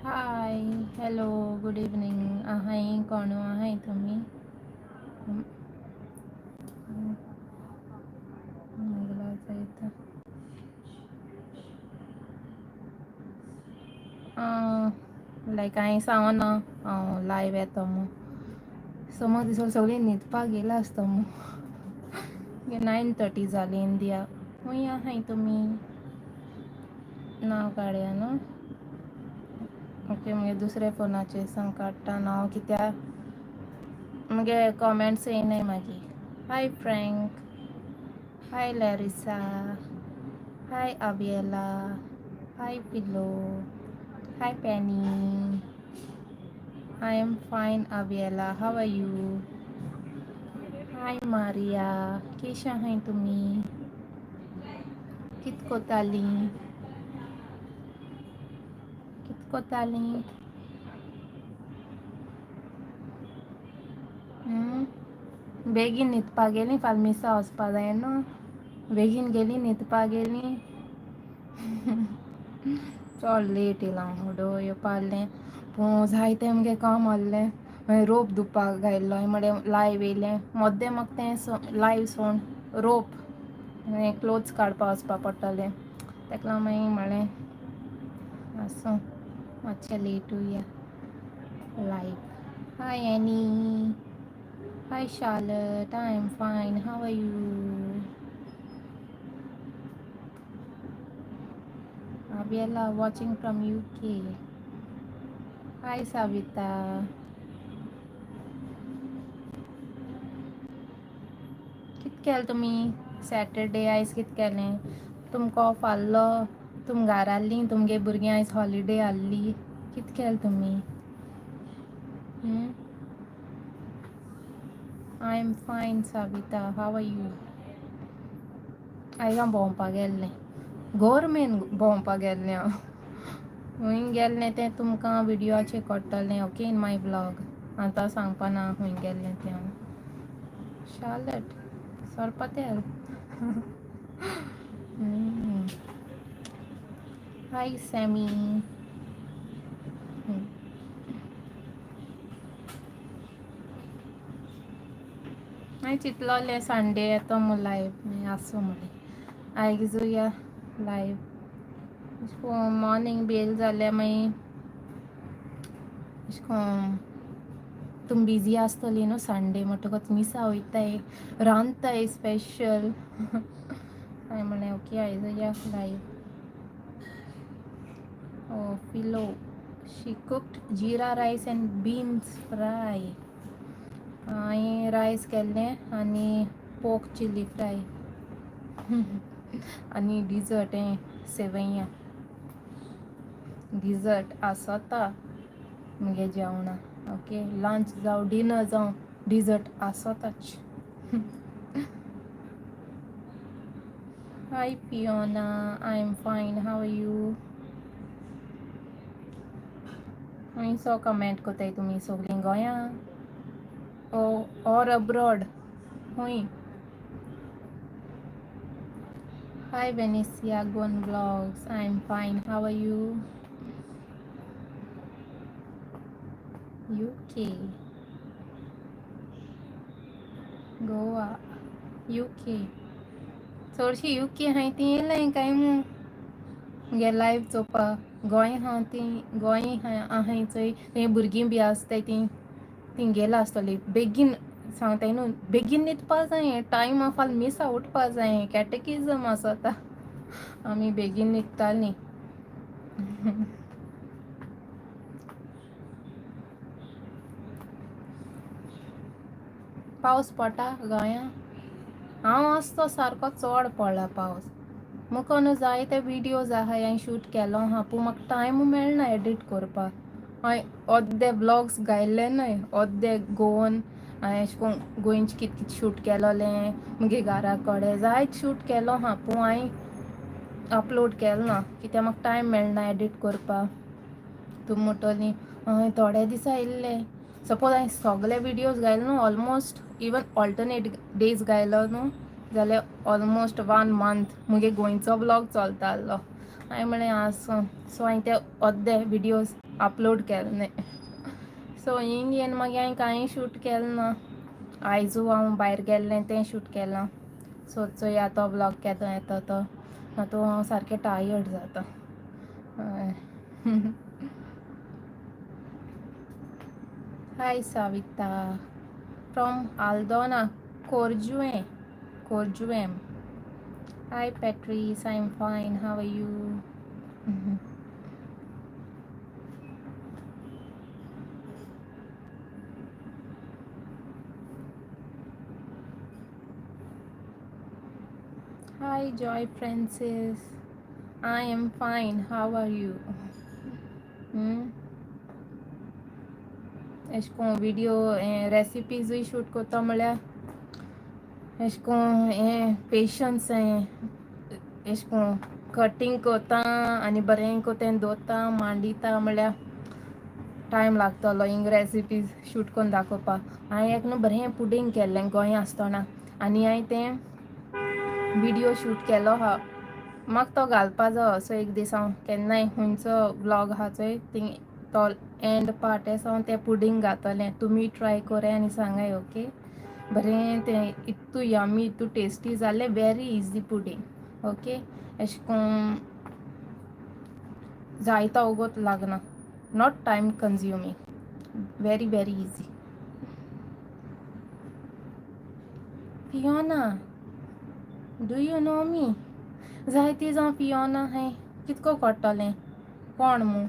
हाय, hello, good evening. आहे कोण आहे तुम्ही? मुगलाचा इथं लायक हांवें सांगो ना हांव लायव्ह येतो मग समज दिसो सगळीं न्हिदपाक गेला आसता मग 9:30 जाली इंडिया. खंय आहाय तुमी? नांव काडया न्हू. ओके, मगे दुसऱ्या फोनाचेर सांग काडटा नांव कित्याक मगे कॉमेंट्स येयनाय मागीर. Hi Frank, hi Larissa, hi Abiela, hi Pilo, hi Penny. I am fine Abiela, how are you? Hi Maria, केश आहाय तुमी? कित कोतालीं? कित कोतालीं? बेगीन न्हिदपा गेलीं, फाल्यां मिसा वचपा जाय न्हू. बेगीन गेलीं न्हिदपा गेलीं. चड लेट येयलां हुडो येवपालें पूण जायतें मगे काम आहलें. मागीर रोप धुवपाक घायल्लो मुडें लायव्ह येयलें मोद्दें म्हाका तें लायव्ह सोण रोप क्लोथ्स काडपा वचपा पडटलें तेका लागून मागीर म्हणलें आसूं मातशें लेटूया live. Hi Annie, hi Charlotte, I am fine, how are you? Abiela watching from UK. Hi Savita. कित केलें तुमी सॅटरडे आयज कित केलें? तुमकां ऑफ आहलो, तुम घारा आहलीं, तुमगे भुरगीं आयज हॉलिडे आहली. कित केलें तुमी? आय एम फायन साविता, हाव आर यू? आयज हांव भोंवपा गेल्लें गोरमेन भोंवपा गेल्लें हांव. हूंय गेल्लें तें तुमकां विडियोचेर कोडटलें ओके इन माय ब्लॉग. आतां सांगपा ना हूंय गेल्लें तें हांव. शार्लट सोरपातेल. हाय सॅमी. हांवें चिंतलोलें संडे येतो म्हूण लायव्ह मागीर आसूं म्हणलें आयज या लायव्ह. अशें कोन्न मॉर्निंग बी येयलें जाल्यार मागीर अशें कोन्न तुमी बिजी आसतलीं न्हू संडे म्हणटकच मिसा वयताय रांदताय स्पेशल. हांवें म्हणलें ओके आयज या live. Oh, Philo. She cooked jeera rice and beans fry. हांवें रायस केल्लें आनी पोर्क चिली फ्राय आनी डिजर्ट सेवैया. डिजर्ट आसोता मुगे जेवणा ओके. लंच जावं डिनर जावं डिजर्ट आसोताच. Hi Fiona, I am fine, how are you? खंयसो कमेंट कोत्ताय तुमी सगळीं गोंयां ऑर अब्रॉड हूंय? Hi Venecia Goan blogs, I am fine, how are you? UK, Goa, UK. चडशीं UK आहाय तीं येयलाय काय मुगे लायव्ह चोवपा. गोंय आहा तीं गोंय आहाय चोय थंय भुरगीं बी आसताय तीं गेला आसतलीं. बेगीन सांगताय न्हू बेगीन न्हिदपा जाये टायमा फाल्यां मिसा उठपा जाये कॅटेकिजम आसोता. आमी बेगीन न्हिदतालीं. पावस पडटा गोंयां? हांव आसतो सारको चोड पडला पावस. मुको न्हू जायते विडियोज आहाय हांवें शूट केलो आहा पूण म्हाका टायम मेळना एडीट कोरपा. हांवें अर्दे ब्लॉग्स घायल्ले न्हय अर्दे गोवन हांवें अशें कोन्न गोंयचें कित कित शूट केलोलें मुगे घरा कोडे जायत शूट केलो आहा पूण हांवें अपलोड केलो ना कित्याक म्हाका टायम मेळना एडीट कोरपा. तुमी म्हणटोलीं हांवें थोडे दिसा येयल्ले सपोज हांवें सगळे विडियोज घायले न्हू ऑलमोस्ट इवन ऑल्टरनेट डेज घायलो न्हू जाल्यार ऑलमोस्ट 1 मंथ मुगे गोंयचो ब्लॉग चलतालो हांवें म्हळें आसूं. सो हांवें ते अर्दे विडियोज अपलोड केले. सो हिंग येवन मागीर हांवें कांय शूट केलें ना. आयजू हांव भायर गेल्लें तें शूट केलां. सो चोया तो व्लॉग केदो येता तो. तातूंत हांव सारकें टायर्ड जाता. हाय Savita from Aldona, Corjuem. Corjuem. Hi Patrice, I'm fine. How are you? Hi Joy Francis. I am fine. How are you? एश को वीडियो रेसिपीजूय शूट कोता म्हळ्यार एश को हें पेशन्स एश को कटींग कोता आनी बरें कोतें दोता मांडिता म्हळ्यार टायम लागतलो हिंग रेसिपीज शूट कोन्न दाखोवपाक. हांवें एक न्हू बरें पुडींग केल्लें गोंया आसतना आनी हांवें तें विडियो शूट केलो आहा. म्हाका तो घालपा जाय असो एक दीस हांव केन्नाय खंयचो व्लॉग आहा चोय थिंग तो एंड पार्ट एसो हांव तें पुडींग घातलें. तुमी ट्राय कोराय आनी सांगाय ओके. बरें तें इतू यमी इतू टेस्टी जालें. Very easy pudding okay. एश कोन्न जायतो वोगोत लागना. Not time consuming. Very very easy. Fiona do you know me? जायती जावं फियोना हाय कितको कोट्टोलें कोण मू?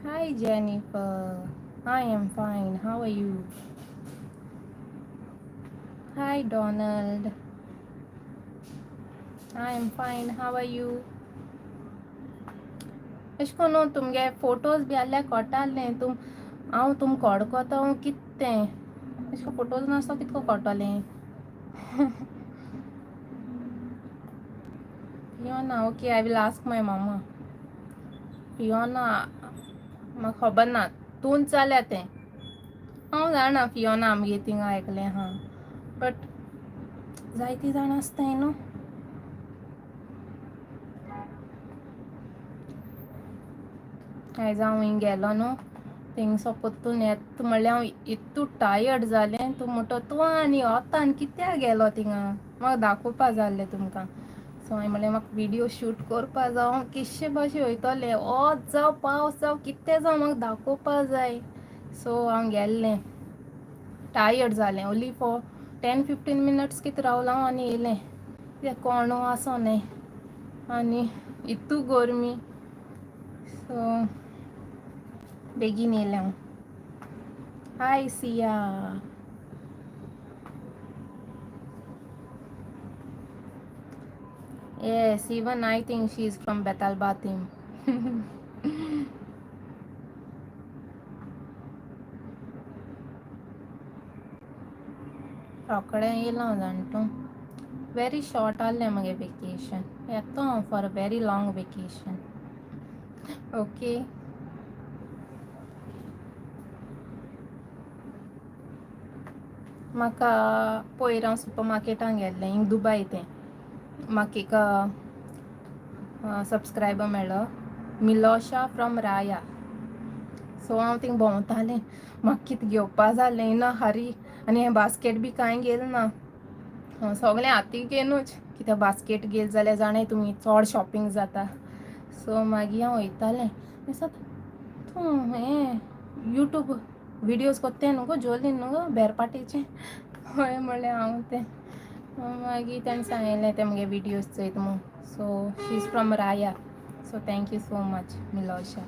Hi Jennifer. I am fine. How are you? Hi Donald. I am fine. How are you? एश कोन्न तुमगे फोटोज बी आहल्यार कोट्टालें हांव तुम कोडकोता कितें एश को फोटोज नासतो कितको कोट्टोलें. Fiona okay I will ask my mamma. Fiona म्हाका खबर ना तूंच जाल्या तें हांव जाणा फियोना आमगे थिंगा आयकलें हा बट जायतीं जाणां आसताय न्हू. आयज हांव हिंग गेलो न्हू थिंगसो पोत्तून येता म्हणल्यार हांव इतू टायर्ड जालें. तूं म्हणटा तूं आनी वोता आनी कित्याक गेलो थिंगा म्हाका दाखोवपा जाय आसलें तुमकां. सो हांवें म्हणलें म्हाका विडियो शूट कोरपा जाय. हांव केशे भाशेन वयतलें वोत जावं पावस जावं कितें जावं म्हाका दाखोवपा जाय. सो हांव गेल्लें टायर्ड जालें. ओन्ली फॉर 10-15 मिनट्स कितें रावलें हांव आनी येयलें. कित्याक कोणू आसोनाय आनी इतू गोरमी. सो बेगीन येयलें हांव. हाय Siya. Yes, even I think she is from Betalbatim. रोकडें येयलां हांव जाणटूं. वेरी शॉर्ट आहलें मगे वेकेशन. येतो हांव for a very long vacation okay. म्हाका पयर हांव सुपर मार्केटान गेल्लें हिंग दुबाय तें म्हाका एक सबस्क्रायबर मेळ्ळो मिलोशा फ्रॉम राया. सो हांव थिंग भोंवतालें म्हाका कितें घेवपा जालें इन अ हरी आनी हें बास्केट बी कांय गेल ना. सगलें हातीक घेयनूच कित्याक बास्केट घेल जाल्यार जाणाय तुमी चोड शॉपिंग जाता. सो मागीर हांव वयतालें दिसता तूं हें यूट्यूब विडियोज कोत्ताय न्हू गो जोलीन न्हू गो बेरपाटेचें. हय म्हणलें हांव तें मागीर तेणें सांगलें ते म्हगे विडियोज चोयत म्हूण. So she is from Raia. So thank you so much Milosha.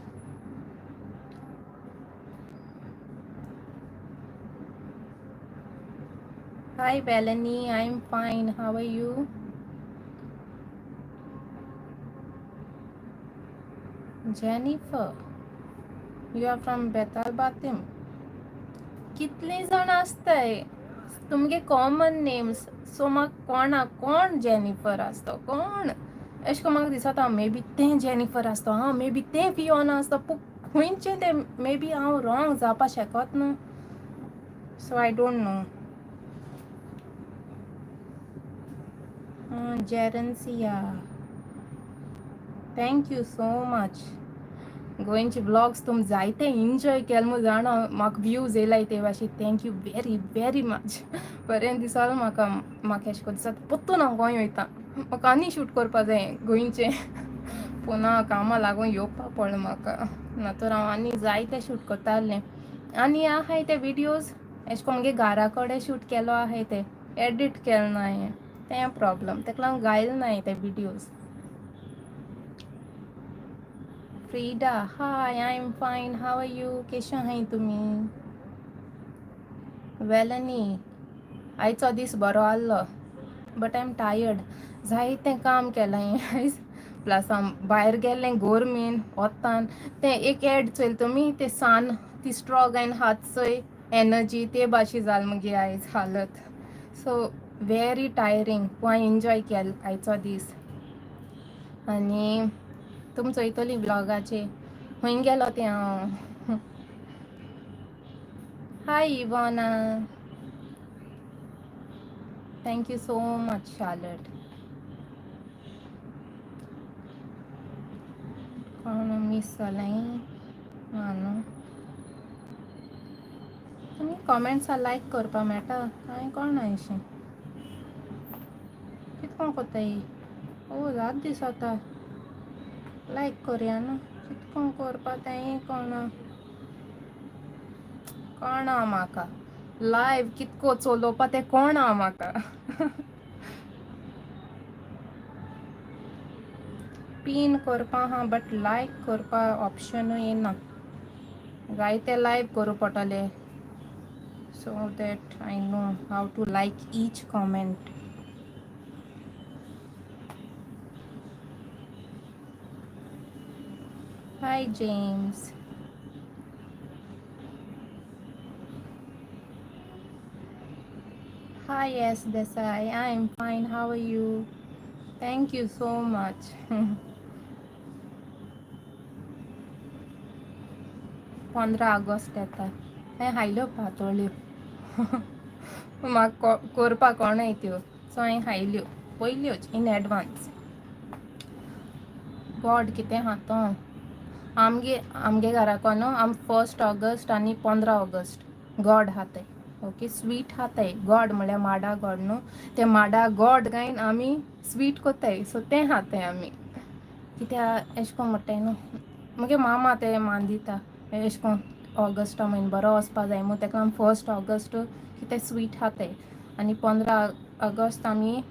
Hi Melanie, I'm fine. How are you? Jennifer, you are from Betalbatim. कितले जाण आसताय तुमगे कॉमन नेम्स. सो म्हाका कोण जेनिफर आसता कोण एश को म्हाका दिसता मे बी तें जेनिफर आसता मे बी तें फियोना आसता खंयचें तें मे बी हांव रॉंग जावपा शेकोत न्हू. So I don't know. Jerancia, thank you so much. गोंयचे ब्लॉग्स तुम जायते एन्जॉय केल मु जाणा, म्हाका व्ह्यूज येयलाय ते भाशेन. Thank you very very much. बरें दिसलें म्हाका एशें कोन्न दिसता परतून हांव गोंय वयतां. म्हाका आनी शूट करपा जाय गोंयचें. पुना कामां लागून येवपा पडलें म्हाका, नातर हांव आनी जायते शूट करतालें. आनी आहाय ते विडियोज एशें कोन्न म्हगे घारा कडेन शूट केलो आहाय ते एडिट केल ना हांयें, तें प्रॉब्लम. तेका लागून घायल नाय ते videos. Frida, hi, I am fine, how are you? केशें आहाय तुमी? वेलनी, आयचो दीस बरो आहलो बट आय एम टायर्ड. जायतें काम केलां हांयें आयज. प्लस हांव भायर गेल्लें गोरमेन वोत्तान. तें एक एड चोयल तुमी, तें सान ती स्ट्रॉ गायन हात चोय एनर्जी, ते भाशी जाल मुगे आयज हालत. सो वेरी टायरींग, पूण हांयें एन्जॉय केल आयचो दीस. आनी तुमी चोयतलीं ब्लॉगाचेर खूंय गेलो तें हांव. Hi Ivana, thank you so much Charlotte. कोण मिस जालें न्हू. तुमी कॉमेंट्सां लायक करपा मेळटा, हांवें कळना अशें कितको कोत्ताय. ओ जात दिसोता लायक करया न्हू, कितको करपा तेंय कळना म्हाका. लायव्ह कितको चलोवपा तें कळना म्हाका. पिन करपा आहा बट लायक करपा ऑप्शनूय येना. जायते लायव्ह करूं पडटले so that I know how to like each comment. Hi James. Hi yes Desai, I am fine, how are you? Thank you so much. 15 August येता. हांवें हायल्यो पातोळ्यो. म्हाका करपा कळनाय त्यो, सो हांवें हायल्यो पयल्योच इन एडवान्स. गॉड कितें हा तो. आमगे घराको न्हू आम 1 ऑगस्ट आनी 15 ऑगस्ट गॉड हाताय. ओके, स्वीट हाताय. गॉड म्हळ्यार माडा गॉड न्हू, ते माडा गॉड गायन आमी स्वीट कोत्ताय, सो तें हाताय आमी. कित्या एशें कोन्न म्हुटाय न्हू, मुगे मामा ते मान दिता एशें कोन्न ऑगस्टा म्हयनो बरो वचपा जाय म्हूण, तेका लागून 1 ऑगस्ट कितें स्वीट हाताय आनी 15 ऑगस्ट आमी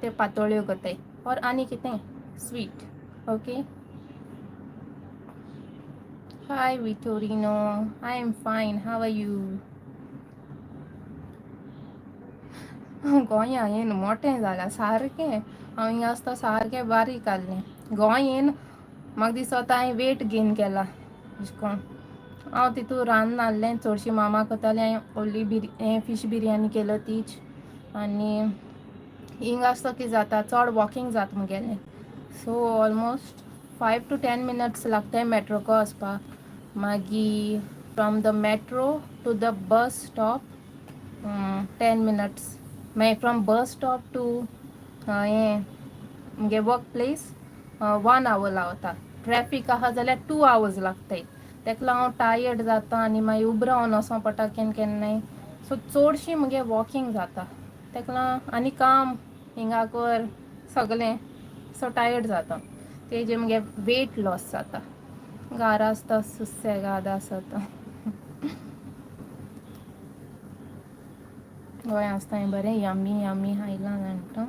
ते पातोळ्यो कोत्ताय ऑर आनी कितें sweet. Okay. Hi Victorino, I am fine, how are you? गोंया येन मोटें जालां सारकें. हांव हिंगा आसता सारकें बारीक आहलें. गोंय येन म्हाका दिसोता हांवें वेट गेन केला अशें कोन्न. हांव तितू रांदून नासलें चडशीं मामा कोत्तालें, हांवें ओन्ली फीश बिरयानी केलो तीच. आनी हिंगा आसता कितें जाता चड वॉकींग जाता मुगेलें, सो ऑलमोस्ट 5 to 10 minutes लागताय मेट्रोको वचपा. मागीर from the metro to the bus stop 10 minutes. मागीर फ्रॉम बस स्टॉप टू हें मुगे वर्क प्लेस 1 hour लावता. ट्रॅफीक आहा जाल्यार 2 hours लागताय. तेका लागून हांव टायर्ड जाता आनी मागीर उबो रावन वचों पडटा केन्ना केन्नाय. सो चडशीं मुगे वॉकींग जाता. तेका लागून आनी काम हिंगा कर सगलें, सो टायर्ड जाता. तेजेर मुगे वेट लॉस जाता. घारा आसता सुसेगाद आसता. गोंया आसता हांवें बरें यम्मी यम्मी खायलां जाणा.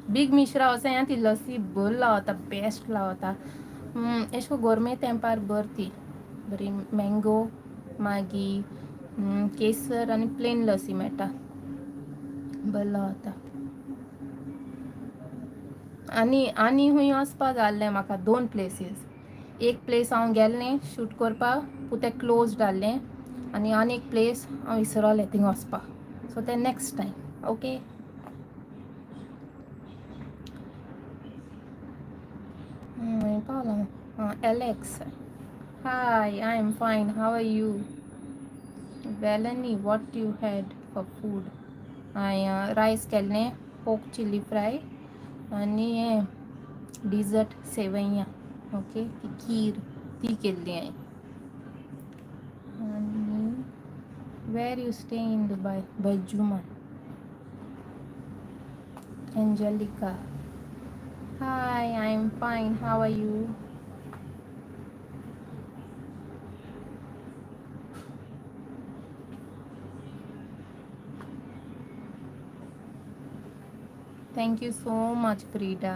बिग मिश्रा वोसोय ती लस्सी बरी लावता, बेस्ट लावता. एशें कोन्न गोरमे तेंपार बरी ती बरी मँगो मागीर केसर आनी प्लेन लस्सी मेळटा, बरी लावता. आनी हूंय वचपा जाय आसलें म्हाका 2 प्लेसीस. एक प्लेस हांव गेल्लें शूट करपाक पूण तें क्लोज्ड आहलें, आनी एक प्लेस हांव विसरोलें थिंगा वचपाक, सो तें नॅक्स्ट टायम. ओके. पावलां. Alex, hi, I am fine, how are you? वेलनी, what you had for food? हांवें रायस केल्लें पोक चिली फ्राय आणि हे डिझर्ट सेवैया. ओके, ती खीर ती केल्ली हांवें. आणि where you stay in Dubai? बजुमान. Angelica, hi, I am fine, how are you? Thank you so much Frida.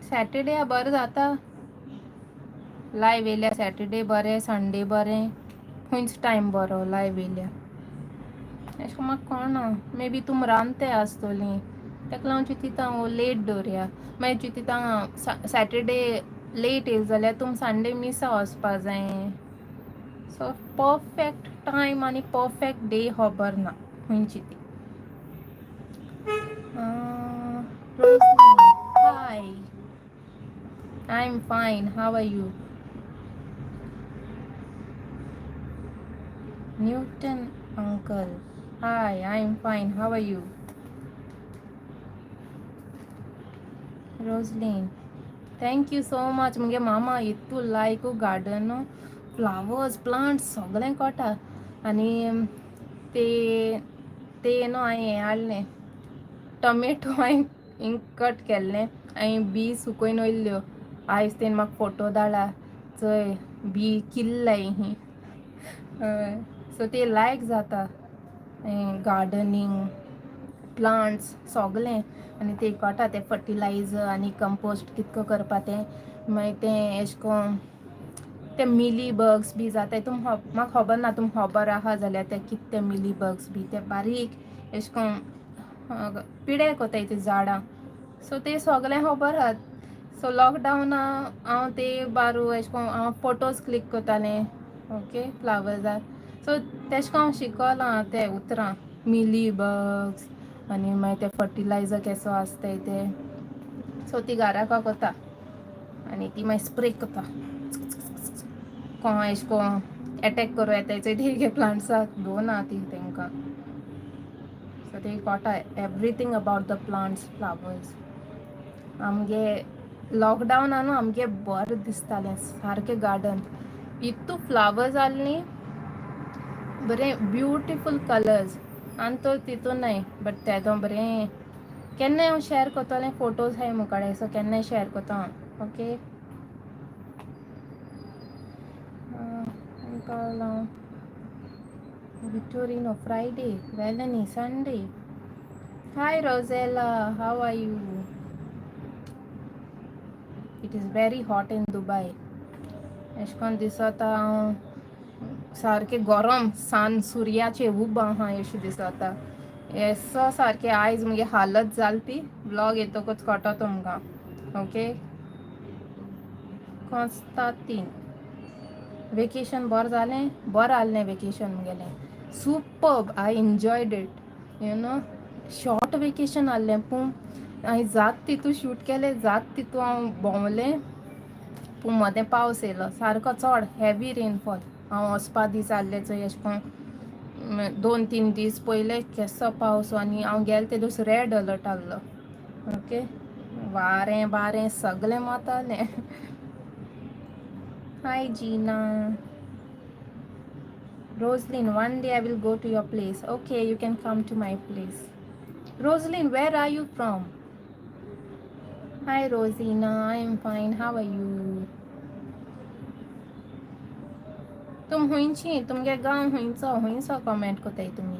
Saturday बरं जाता लायव्ह येयल्या. सॅटर्डे बरें, संडे बरें, खंयच टायम बरो लायव्ह येयल्या. अशें करून म्हाका कळना, मे बी तुम रांदताय आसतलीं तेका लागून चिंतिता हांव लेट दवरया. मागीर चिंतिता सॅटर्डे लेट येयले जाल्यार तुम संडे मिसा वचपा जाय. सो परफेक्ट टायम आनी परफेक्ट डे खबर ना खंयची ती. Hi, I am fine, how are you? Newton uncle, hi, I am fine, how are you? Roslyn, thank you so much. मुगे मामा इतू लायक गार्डन, फ्लावर्स, प्लांट्स सगळें कोटा. आनी ते ते न्हू हांवें हें हाडलें टोमेटो, हांवें हिंग कट केल्लें, हांवें बी सुकोवन वयल्ल्यो. आयज तेणें म्हाका फोटो धाडला, चोय बी किल्लाय ही. सो ते लायक जाता गार्डनींग, प्लांट्स सगळें. आनी ते कोटा ते फर्टिलायझर आनी कंपोस्ट कितको करपा तें. मागीर तें एशें कोन्न ते मिली बग्स बी जाताय. म्हाका खबर ना, तुमकां खबर आहा जाल्यार ते कितें ते मिली बग्स बी ते बारीक एशें कोन्न पिडे कोताय ते झाडां. सो ते सगळें खबर आहा. सो लॉकडावना हांव ते बारू एशें कोन्न हांव फोटोज क्लिक कोत्तालें. ओके, फ्लावर्सार. सो तेशें कोन्न हांव शिकोलां ते उतरां मिली बग्स आनी मागीर ते फर्टिलायझर केसो आसताय ते. सो ती घाराको कोता आनी ती मागीर स्प्रे कोता. कोण एशें कोन्न एटॅक करूं येताय चोय तेगे प्लांट्साक दोवरना ती तेंकां. सो ते कोटा everything about the plants, flowers. आमगे लॉकडावना न्हू आमगे बरें दिसतालें सारकें गार्डन. इतू फ्लावर्स आहलीं, बरें ब्युटिफूल कलर्स. आनी तर तितूनय बट तेदो बरें. केन्नाय हांव शॅर कोत्तोलें, फोटोज हाय मुकाडे, सो केन्नाय शॅर कोत्ता हांव. ओके, विक्टोरिनो फ्रायडे, वेलनी Sunday. Hi Rosella, how are you? It is very hot in Dubai. एशें कोन्न दिसोता हांव सारकें गरम सान सुर्याचेर उबें आहा अशें दिसोता. एसो सारकें आयज मुगे हालत जालती. ब्लॉग येतकूच कोटो तुमकां. ओके, कॉन्स्टांतीन, वेकेशन बरें जालें, बरें आहलें वेकेशन मुगेलें. Superb, I enjoyed it. You know, short vacation आहलें पूण हांवें जात तितू शूट केलें, जात तितू हांव भोंवलें. पूण मोदें पावस येयलो सारको चोड हेवी रेनफॉल. हांव वचपा दीस आहले चोय एशें कोन्न 2-3 दीस पयले केसो पावस. आनी हांव गेलें ते दीस रेड अलर्ट आहलो. ओके, वारें बारें सगळें मातालें. हाय जीना. Rosaline, one day I will go to your place. Okay, you can come to my place. Rosaline, where are you from? Hi Rosina, I am fine. How are you? तुम हुंयची, तुमगे गांव हुंयचो comment कोत्ताय तुमी.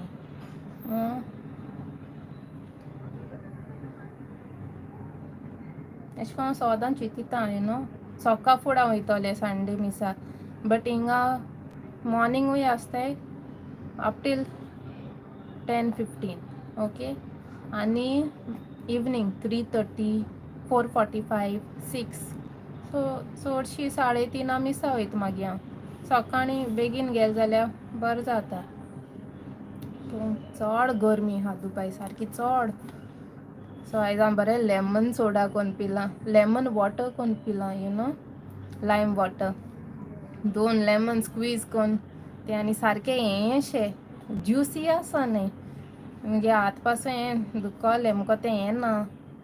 एशें कोन्न सोदां चिंतिता यू नो, सकाळ फुडें हांव वयतलें संडे मिसा. बट हिंगा मॉर्निंगूय आसताय अप टील 10:15. ओके, आनी इवनींग 3:30, 4:45, 6. सो चडशी 3:30 मिसा वयता मागीर हांव. सकाळीं बेगीन गेलें जाल्यार बरें जाता. पूण चोड गरमी आहा दुबय, सारकी चोड. सो आयज हांव बरें लेमन सोडा कोन्न पिलां, लेमन वॉटर कोन्न पिलां, you know, lime water. 2 lemon squeeze करून ते आनी सारकें हें अशें ज्युसी आसा न्ही मुगे हात पासून हें दुखोलें मुको तें हें ना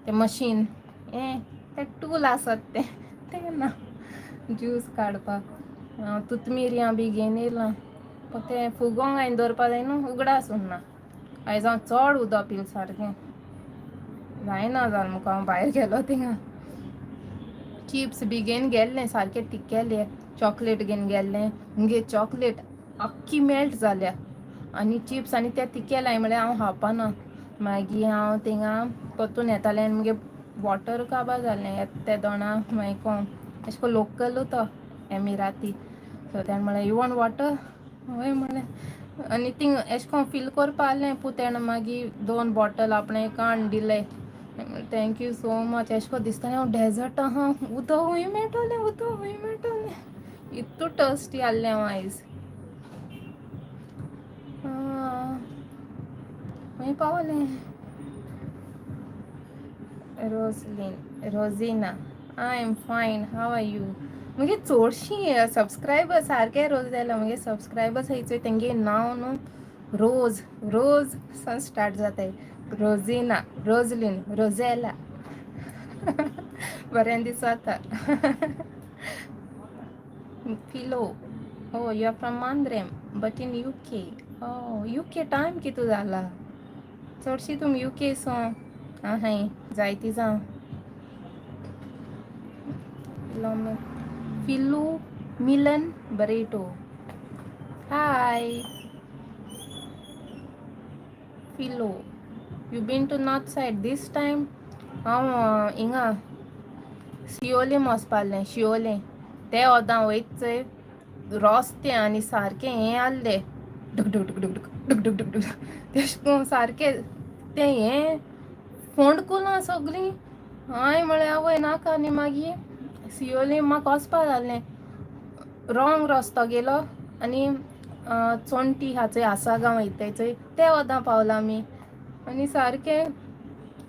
तें मशीन हें तें टूल आसत तें ना ज्यूस काडपाक हांव तुतमिरयां बी घेवन येयलां पूण तें फुगोंक हांवें दवरपा जाय न्हू उगडास उरना आयज हांव चोड उदक पिलें सारकें जायना जालें मुको हांव भायर गेलो थिंगां चिप्स बी घेवन गेल्लें सारकें तिकेलें चॉकलेट घेवन गेल्लें मुगे चॉकलेट आख्खी मेल्ट जाल्या आनी चिप्स आनी ते तिकेलाय म्हळ्यार हांव खावपाना मागीर हांव थिंगां परतून येतालें आनी मुगे वॉटर काबार जालें ते दोणा मागीर कोण एशें कोन्न लोकल तो एमिराती सो तेणें म्हळें यू वॉन्ट वॉटर हय म्हळें आनी थिंग एशें कोन्न फील कोरपा आहलें पूण तेणें मागीर 2 बॉटल आपणे काडून दिले थँक्यू सो मच एशें कोन्न दिसतालें हांव डेजर्ट आहा उदक हूंय मेळटोलें इतू टस्टी आहलें हांव आयज खंय पावलें रोझिना I am fine how are you मुगे चोडशीं सबस्क्रायबर सारके रोज जाल्या मुगे सबस्क्रायबर्स आहाय चोय तेंगे नांव न्हू रोज सान स्टार्ट जाताय रोझिना रोझलीन रोझेला बरें दिसोता Filo oh you are from Mandrem but in UK oh UK time कितू जाला चडशीं तुम यूके सो आहाय जायतीं जावं Filu Milan Barreto hi Filo you been to North side दीस टायम हांव हिंगा शिओलेम वचपालें शिओलें ते ओद्दां वयत चोय रोस्तें आनी सारकें हें आहलें डूक डूक डूक डूक डूक डूक डूक डूक तेशें कोन्न सारकें तें हें फोंडकुलां सगलीं हांय म्हळें आवय नाका आनी मागीर शिओलेम म्हाका वचपा जालें रॉंग रस्तो गेलो आनी चोंटी आहा चोय आसागांव वयताय चोय ते ओद्दां पावला आमी आनी सारकें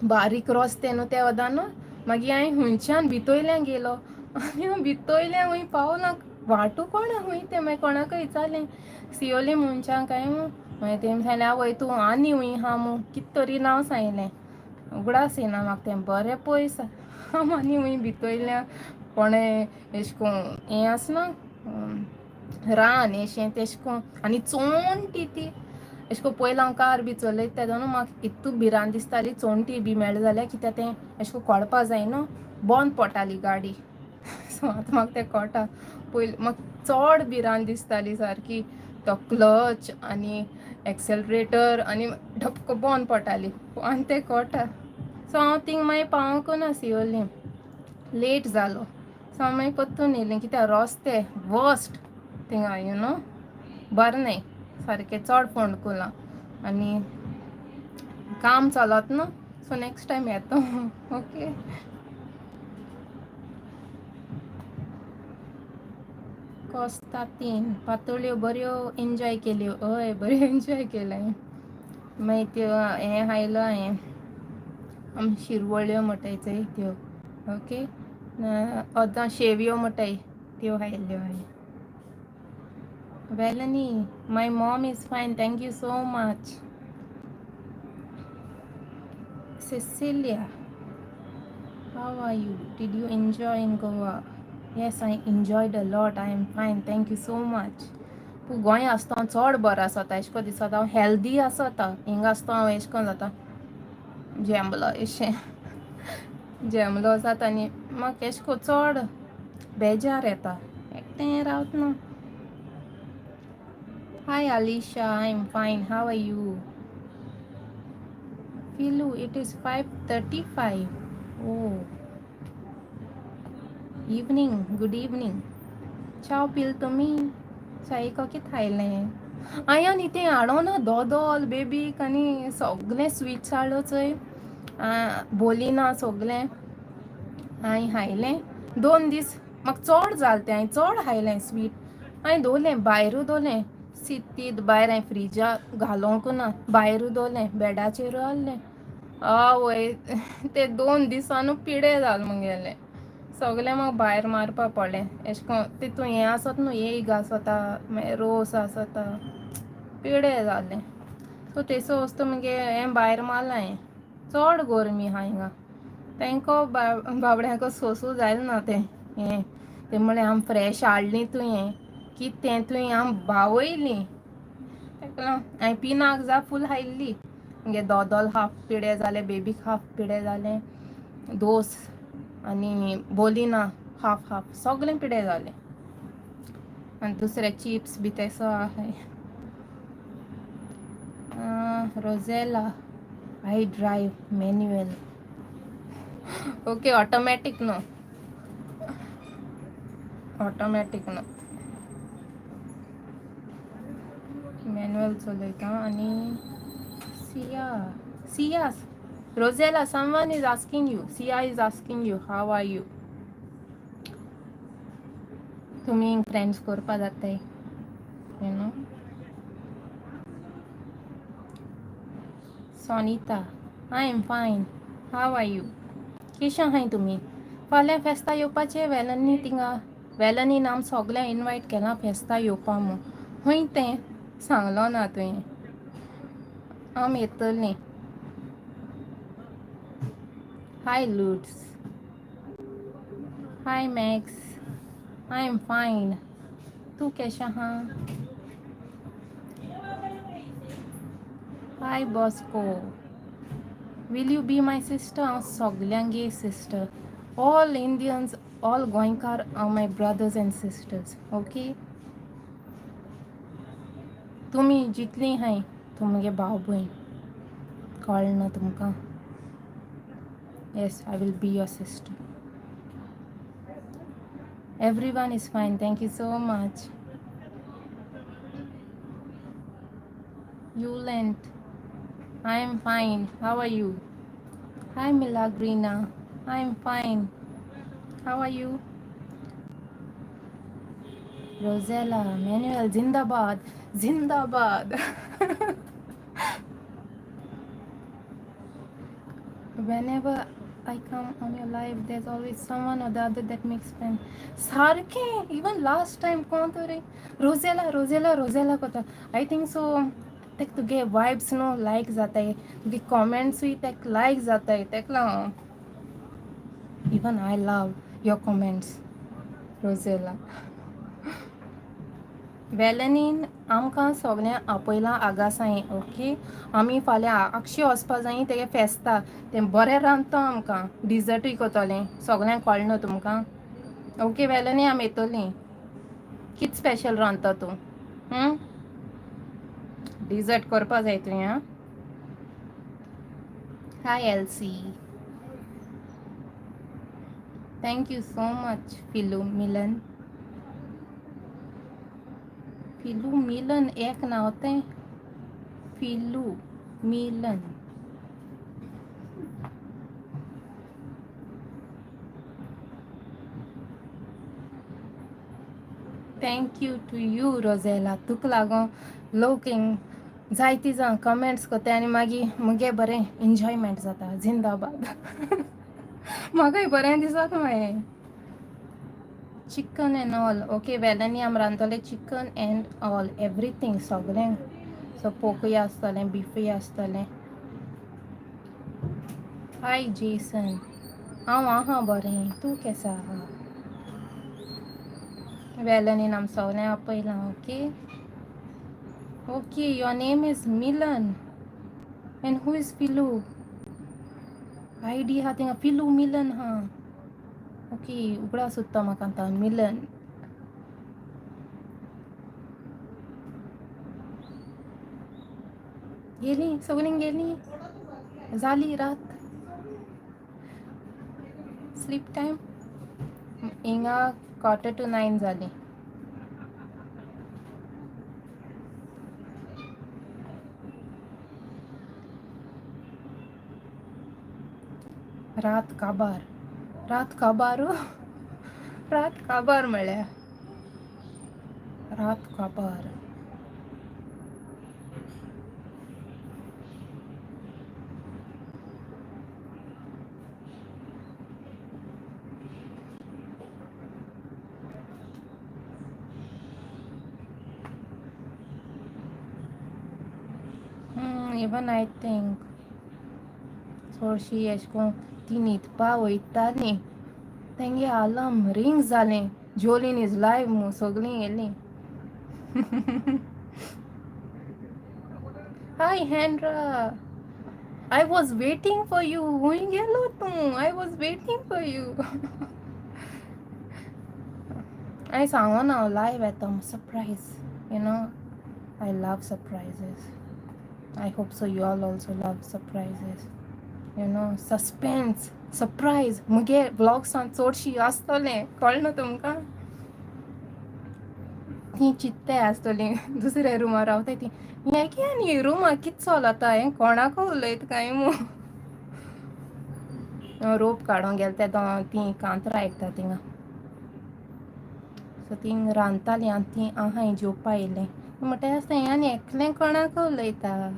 बारीक रोस्ते न्हू ते ओद्दां न्हू मागीर हांवें हुंयच्यान भितोयल्यान गेलो आनी हांव भितोयल्या हूंय पावलां वाटू कोणा हूंय तें मागीर कोणाकय विचारलें शिओलेम हुंयच्यान काय मागीर तेमी सांगलें आवय तूं आनी हूंय आहा मू कित तरी नांव सांगलें उगडास येयना म्हाका तें बरें पयस हांव आनी हूंय भितोयल्या कोणें एशें कोन्न हें आसना रान एशें तेशें कोन्न आनी चोंटी ती एशें कोन्न पयलीं हांव कार बी चलयता तेदोन न्हू म्हाका इतू भिरांत दिसताली चोंटी बी मेळ जाल्यार कित्याक तें एशें कोन्न कोडपा जाय न्हू बंद पडटाली गाडी सो आतां म्हाका तें कोटा पयलीं म्हाका चोड भिरांत दिसताली सारकी तो क्लच आनी एक्सेलरेटर आनी धपको बंद पडटाली आनी तें कोटा सो हांव थिंग मागीर पावोंक ना शिओलीम लेट जालो सो हांव मागीर परतून येयलें कित्याक रोस्ते वर्स्ट थिंगा यू नो बरें न्हय सारकें चोड फोंडकुलां आनी काम चलत न्हू सो नेक्स्ट टायम येतो ओके कोस्तातीन पातोळ्यो बऱ्यो एन्जॉय केल्यो हय बऱ्यो एन्जॉय केल्याय मागीर त्यो हें खायलो हांवें शिरवळ्यो म्हणटाय चोय त्यो ओके ओद्दां शेवयो म्हणटाय त्यो खायल्ल्यो हांवें वेलनी माय Maugham is fine thank you so much Cecilia, how are you? Did you enjoy in Goa? Yes, I enjoyed a lot. I am fine. Thank you so much. पूण गोंय आसता हांव चड बरो आसता एशें कोन्न दिसता हांव हेल्दी आसता हिंगा आसता हांव एशें कोन्न जाता जेमलो एशें जेमलो जाता आनी म्हाका एशें कोन्न चड बेजार येता एकटें रावता न्हू हाय Alisha I am fine how are you Filu, it is 5:35. Oh, evening. Good evening. Ciao, pil तुम्ही चायेको कित खायलें हांवें आनी तें हाडो ना दोदोल बेबीक आनी सगलें स्वीट्स हाडलो चोय बोलिना सगलें हांवें खायलें 2 दीस म्हाका चोड जालें तें हांवें चोड खायलें स्वीट हांवें दवरलें भायरूच दवरलें सितींत भायर हांवें फ्रिजा घालोंक ना भायरूच दवरलें बेडाचेरूच आहलें आवय ते 2 दिसांनू पिडे जालें मुगेलें सगळे म्हाका भायर मारपा पडलें एशें कोन्न तितू हें आसत न्हू एक आसता मागीर रोस आसता पिडे जालें सो तेसो वस्तू मगे हें भायर मारला हांयें चड गोरमी आहा हिंगा तेंको बाबड्यांको सोंसू जायना ना तें हें ते म्हळें आम फ्रेश हाडलीं तुवें कितें तें तुवें आम भावयलीं तेका लागून हांवें पिनाक जा फूल हाडली मगे दोदोल हाफ पिडे जाले बेबीक हाफ पिडे जाले दोस आनी बोलिना हाफ हाफ सगळें पिडे जालें आनी दुसरे चिप्स बी तेसो आहाय Rosella I drive manual okay automatic न्हू ऑटोमॅटीक न्हू मॅन्युअल चलयता आनी सियास Rosella someone is asking you Siya is asking you how are you तुमी फ्रेंड्स करपा जाताय you know Sonita I am fine how are you केशें आहाय तुमी फाल्यां फेस्ता येवपाचें वेलनी थिंगा वेलनीन आम सोगलें इनवायट केलां फेस्ता येवपा म्हूण हूंय तें सांगलो ना तुवें आम येतलीं hi Lourdes hi Max I am fine तूं केशें आहा hi Bosco will you be my sister हांव सोगल्यांक गे sister all Indians all Goenkar are my brothers and sisters okay तुमी जितलीं हाय तुमगे भाव भयण कळ्ळें न्हू तुमकां yes I will be your sister everyone is fine thank you so much you length I am fine. How are you? Hi Milagrina. I am fine. How are you? Rosella, Manuel, Zindabad. Zindabad. Whenever I come on your live, there's always someone or the other that makes fun. Sarke, even last time, कौन तो रे? Rosella कोता. I think so. तेक तुगे vibes know like जाताय तुगे comments ही तेक like जाताय तेकला even I love your comments Rozella वेलनीन आमकां सगळ्यां आपयलां आगासाय ओके आमी फाल्यां आक्षी वचपा जाय तेगे फेस्ता तें बरें रांदता आमकां डिजर्टूय कोतोलें सगळ्यांक कळ्ळें न्हू तुमकां ओके वेलनी आमी येतलीं कित स्पेशल रांदता तूं डिजर्ट करपा जाय तुवें आं hi Elsie thank you so much Filu Milan एक नाव तें Filu Milan thank you to you Rozella तुका लागून लोक जायती जाण कमेंट्स कोत्ताय आनी मागीर मुगे बरें एन्जॉयमेंट जाता जिंदाबाद म्हाकाय बरें दिसता मागीर चिकन एंड ऑल ओके वेलांनी आम रांदतलें चिकन एंड ऑल एवरीथींग सगळें सो पोकूय आसतलें बीफूय आसतलें हाय जेसन हांव आहा बरें तूं केसो आहा वेलांनीन आम सगळें आपयलां okay okay your name is Milan and who is Filu ID आहा थिंगा फिलू मिलन हा ओके उगडा सुद्दां म्हाका आतां मिलन गेलीं सगळीं गेलीं जाली रात स्लीप टायम हिंगा 8:45 जाली रात काबार म्हळ्यार रात काबार इवन आय थिंक चडशी अशें करून ती न्हिदपा वयता न्ही तेंगे अलार्म रिंग जालें जोलीन इज लायव्ह मू सगळीं येयलीं. Hi Hendra, I was waiting for you. हूंय गेलो तूं? I was waiting for you. हांवें सांगो ना हांव लायव्ह येता surprise. You know I love surprises. I hope so you all also love surprises. You know, suspense, surprise. मुगे व्लॉग्सान चडशी आसतलें कळ्ळें न्हू तुमकां. ती चित्ते आसतलीं दुसऱ्या रुमार रावताय ती हें कितें न्ही रुमा कितें चलता हें कोणाको उलयता काय मू. रोप काडोंक गेले ते ती कांतरां आयकता थिंगा. सो थिंग रांदतालीं आनी ती हांवें जेवपा येयलें म्हणटा आसता हें आनी एकलें कोणाको उलयता.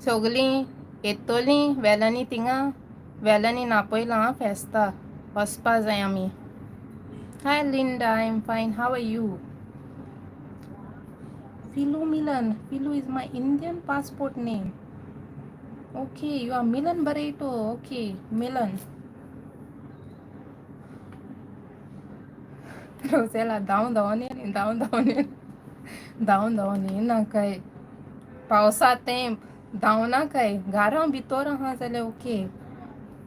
सगलीं येतोलीं वेलांनी थिंगा वेलांनी नापयलां आं फेस्ता वचपा जाय आमी. हाय Linda, I am fine. How are you? Filu Milan. Filu is my Indian passport name. Okay you are Milan Barreto. Okay Milan. Rosella धांवन धांवन येना काय पावसा तेंप धांवना काय घारां भितर आहा जाल्यार ओके.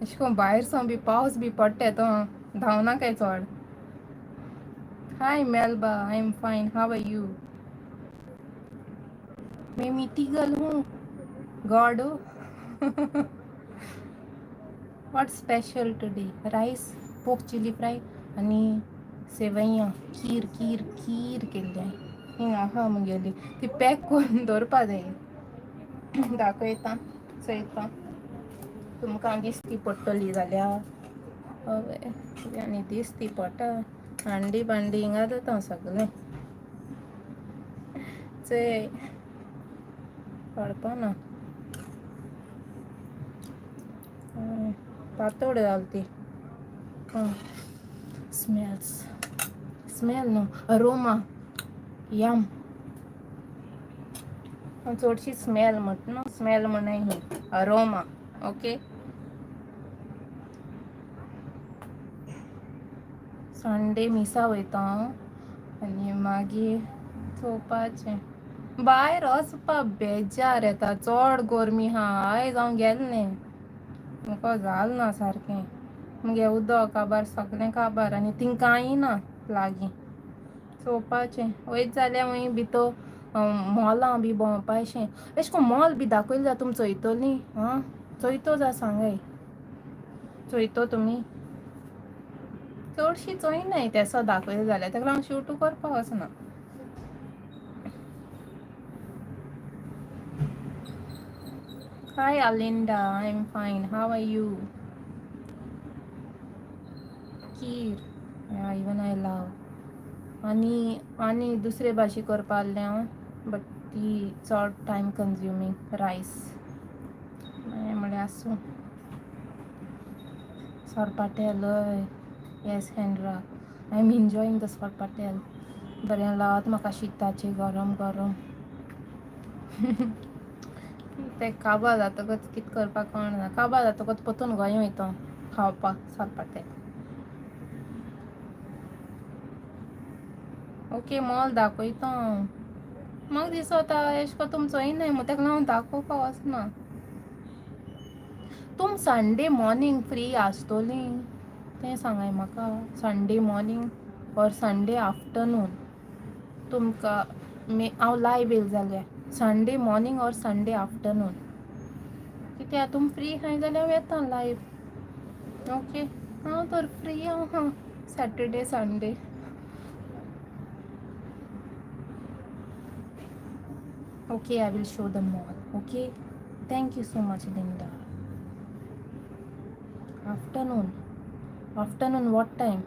अशें करून भायर सावन बी पावस बी पडटा तो धांवना काय चड. हाय मेलबा, I am fine. How are you? मेमी तिगल हूँ गॉड. What special today? रायस, पोक चिली फ्राय आनी सेवैयां खीर केल्लें. हिंग आहा मुगेली ती पॅक करून दवरपा जाय. दाखयता चयता तुमकां दिसती पडटली जाल्यार. हय आनी दिसती पडटा. हांडी बांडी हिंगा जाता सगळें चय कळपाना. पातोड जाल ती. स्मेल न्हू अरोमा यम. चडशी स्मेल म्हणटा न्हू स्मेल म्हणाय ही अरोमा. ओके संडे मिसा वयता आनी मागीर चोवपाचें. भायर वचपा बेजार येता चड गरमी आहा. आयज हांव गेल्लें म्हाका जालें ना सारकें. मुगे उदक काबार सगळें काबार आनी थिंग कांय ना लागीं. चोवपाचें वयत जाल्यार हूंय भितर मॉलां बी भोंवपाचें. अशें करून मॉल बी दाखयलें जाल्यार तुमी चोयतलीं आं चोयतो जाल्यार सांगाय. चोयतो तुमी? चडशीं चोयनाय तेसो दाखयलें जाल्यार तेका लागून शूटू करपा वचना. हाय अलिंडा, I am fine. How are you? कीर इवन आय लव. आनी दुसरे भाशे करपा आसलें हांव बट ती चड टायम कंज्युमींग. रायस म्हळ्यार आसूं. सोरपाटेल हय yes Hendra. I am enjoying the sorpotel. बरें लागता म्हाका शिताचें गरम गरम. ते काबार जातकच कितें करपाक कळना. काबार जातकच परतून गोंया वयता खावपाक सोरपाटेल. ओके मॉल दाखयता हांव. म्हाका दिसता अशें को तुमी चोयनाय मू तेका लागून दाखोवपा वचना. तुम संडे मॉर्निंग फ्री आसतोलीं तें सांगाय म्हाका. Sunday morning or Sunday afternoon तुमकां हांव लायव्ह येयलें जाल्यार Sunday morning or Sunday afternoon कित्याक तुमी फ्री आहाय जाल्यार हांव येता लायव्ह. ओके हांव तर फ्री आहा Saturday Sunday. Okay I will show the mall. Okay thank you so much Linda. Afternoon what time?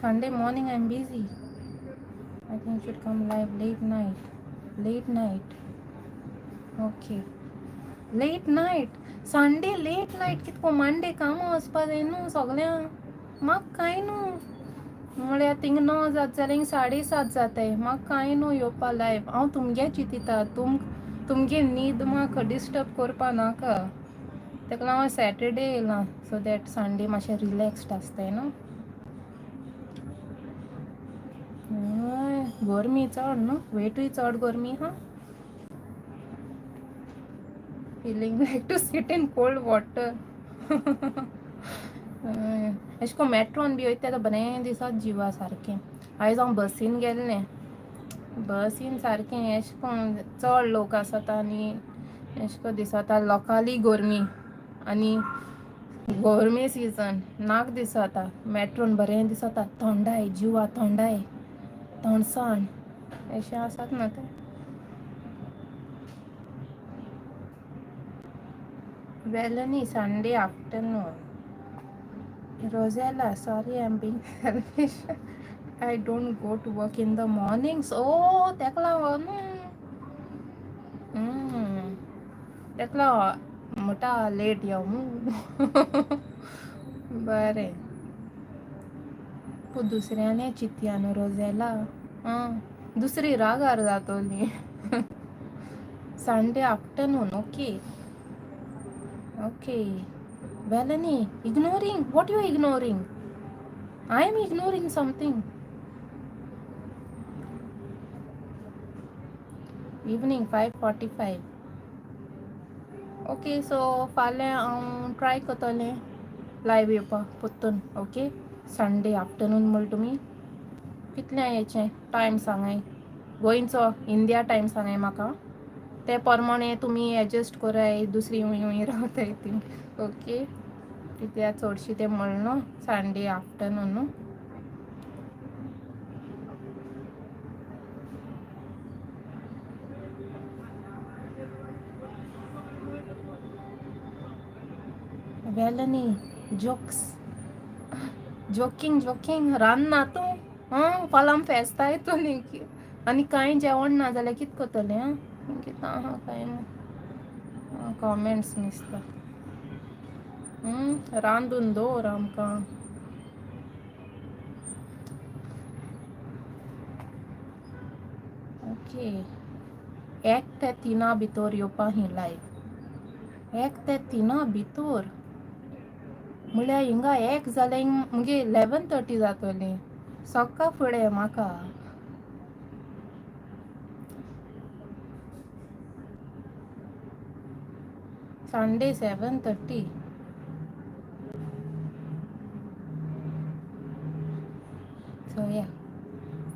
Sunday morning I'm busy. I think should come live late night. Okay late night. Sunday late night कितको Monday कामां वचपा जाय न्हू सगळ्यांक. म्हाका कांय न्हू म्हळ्यार थिंग 9 जात जाल्यार हिंग 7:30 जाताय. म्हाका कांय न्हू येवपा लायव्ह. हांव तुमगे चिंतिता. तुमगे न्हीद म्हाका डिस्टर्ब करपा नाका. तेका लागून हांव सॅटरडे येयलां सो दॅट संडे मातशें रिलॅक्स्ड आसताय न्हू. हय गरमी चड न्हू. वेटूय चड गरमी हा. Feeling like to sit in cold water. एशें को मेट्रोन बी वयता तें बरें दिसता जिवा सारकें. आयज हांव बसीन गेल्लें. बसीन सारकें एशें कोन्न चड लोक आसता आनी एशें को दिसता लोकाली गरमी आनी गरमे सिजन नाक दिसता. मेट्रोन बरें दिसता. थंडाय जिवा थंडाय थंडसाण अशें आसात न्हू तें. वेलनी Sunday afternoon. Rosella, sorry I'm being selfish. I don't go to work in the mornings. Oh, तेका लागून तेका लागून मोठा लेट यो बरें. पूण दुसऱ्याने चिंतया न्हू रोझेला. दुसरी रागार जातोली. Sunday afternoon okay. Okay. Melanie, ignoring? What you ignoring? I am ignoring something. Evening 5:45. Okay, so फाल्यां हांव ट्राय करतलें लायव्ह येवपा पोत्तून. ओके संडे आफ्टरनून म्हळ्ळें तुमी. कितल्या येचें टायम सांगाय. गोंयचो इंडिया टायम सांगाय म्हाका. ते प्रमाणे तुमी एडजस्ट कराय. दुसरी हूंय रावताय ती. ओके कित्याक चडशी तें म्हळ्ळें न्हू संडे आफ्टरनून न्हू. वेलनी जोकिंग रांदना तूं. फाल्यां आमी फेस्ता येतोलीं आनी कांय जेवण ना जाल्यार कितें करतलें आं. कितें आहा कांय कॉमेंट्स दिसता. रांदून दवर आमकां. ओके 1 ते 3 भितर येवपा ही लायव्ह. 1 ते 3 भितर म्हळ्यार हिंगा 1 जाल्यार मुगे 11:30 जातोलीं. सकाळ फुडें म्हाका. संडे 7:30. सो या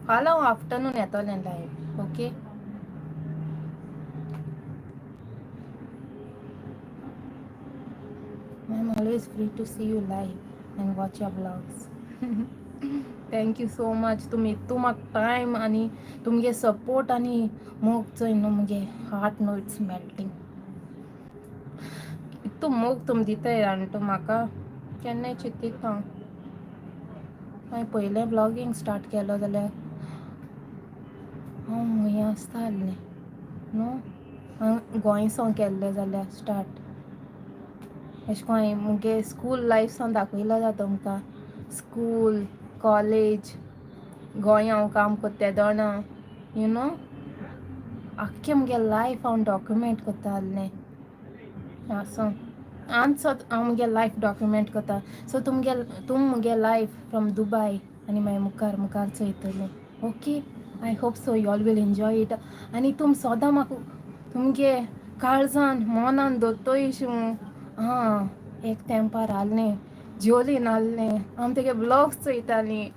फाल्यां हांव आफ्टरनून येतोलें live. Okay I'm always free to see you live and watch your vlogs. Thank you so much. तुमी इतू म्हाका टायम आनी तुमगे सपोर्ट आनी मोग चोय न्हू मुगे हार्ट न्हू इट्स मेल्टिंग. इतू मोग तुमी दिताय जाण तूं म्हाका केन्नाय चिंतीत हांव. हांवें पयलें ब्लॉगींग स्टार्ट केलो जाल्यार हांव हूंय आसता आहलें न्हू. हांवें गोंयसां केल्लें जाल्यार स्टार्ट. एशें को हांवें मुगे स्कूल लायफ सावन दाखयला जाता तुमकां. स्कूल कॉलेज गोंया हांव काम कोत्ता दोणा यू नो आख्खें मुगे लायफ हांव डॉक्युमेंट कोत्ता आहलें. आसूं आमचो हांव मुगे लायफ डॉक्युमेंट कोत्ता. सो तुम मुगे लायफ फ्रॉम दुबय आनी मागीर मुखार चोयतलें. Okay I hope so you all will enjoy it. आनी तुम सोदां म्हाका तुमगे काळजान मोनान दोत्तोयशीं. एक तेंपार आहलें ज्योलीन आहलें आमी तेगे ब्लॉग्स चोयतालीं.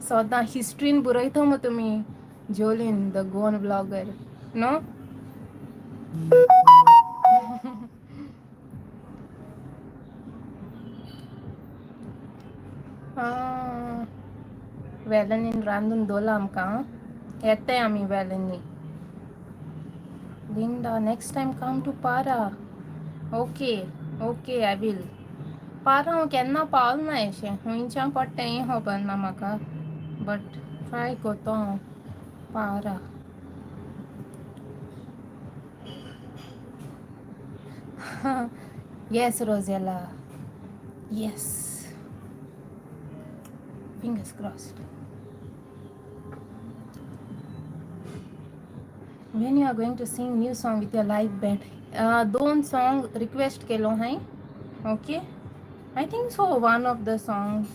सोदां हिस्ट्रीन बरयता मू तुमी ज्योलीन द गोवन ब्लॉगर न्हू. वेलनीन रांदून दवरला आमकां. येताय आमी वेलनी. Linda next time come to पारा. Okay I will. पारा हांव केन्ना पावल ना एशें हुंयच्यान पडटा हें खबर ना म्हाका बट ट्राय कोत्तो हांव पारा. Yes Rosella yes. fingers crossed. When you are going to sing new song with your live band, दोन song request केलो हैं. Okay, I think so. One of the songs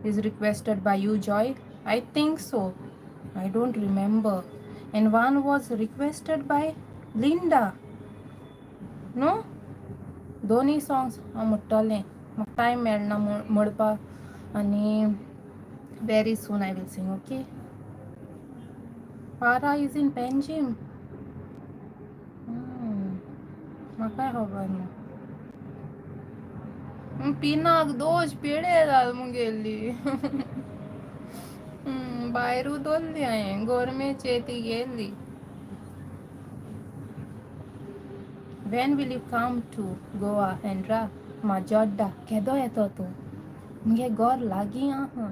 is requested by you, Joy. I think so. I don't remember. And one was requested by Linda. No? दोन्ही songs मुट्टले. मग time मेळना म्हणपा आणि very soon I will sing. Okay. Para is in Panjim. म्हाका खबर ना. पिनाक दोश पेडे जाल मुगेली. भायर उदोल्ली हांवें गोरमेचे ती गेली. When will you come to Goa, Hendra? Majoda. केदो येतो तूं? मुगे गोर लागीं आहा.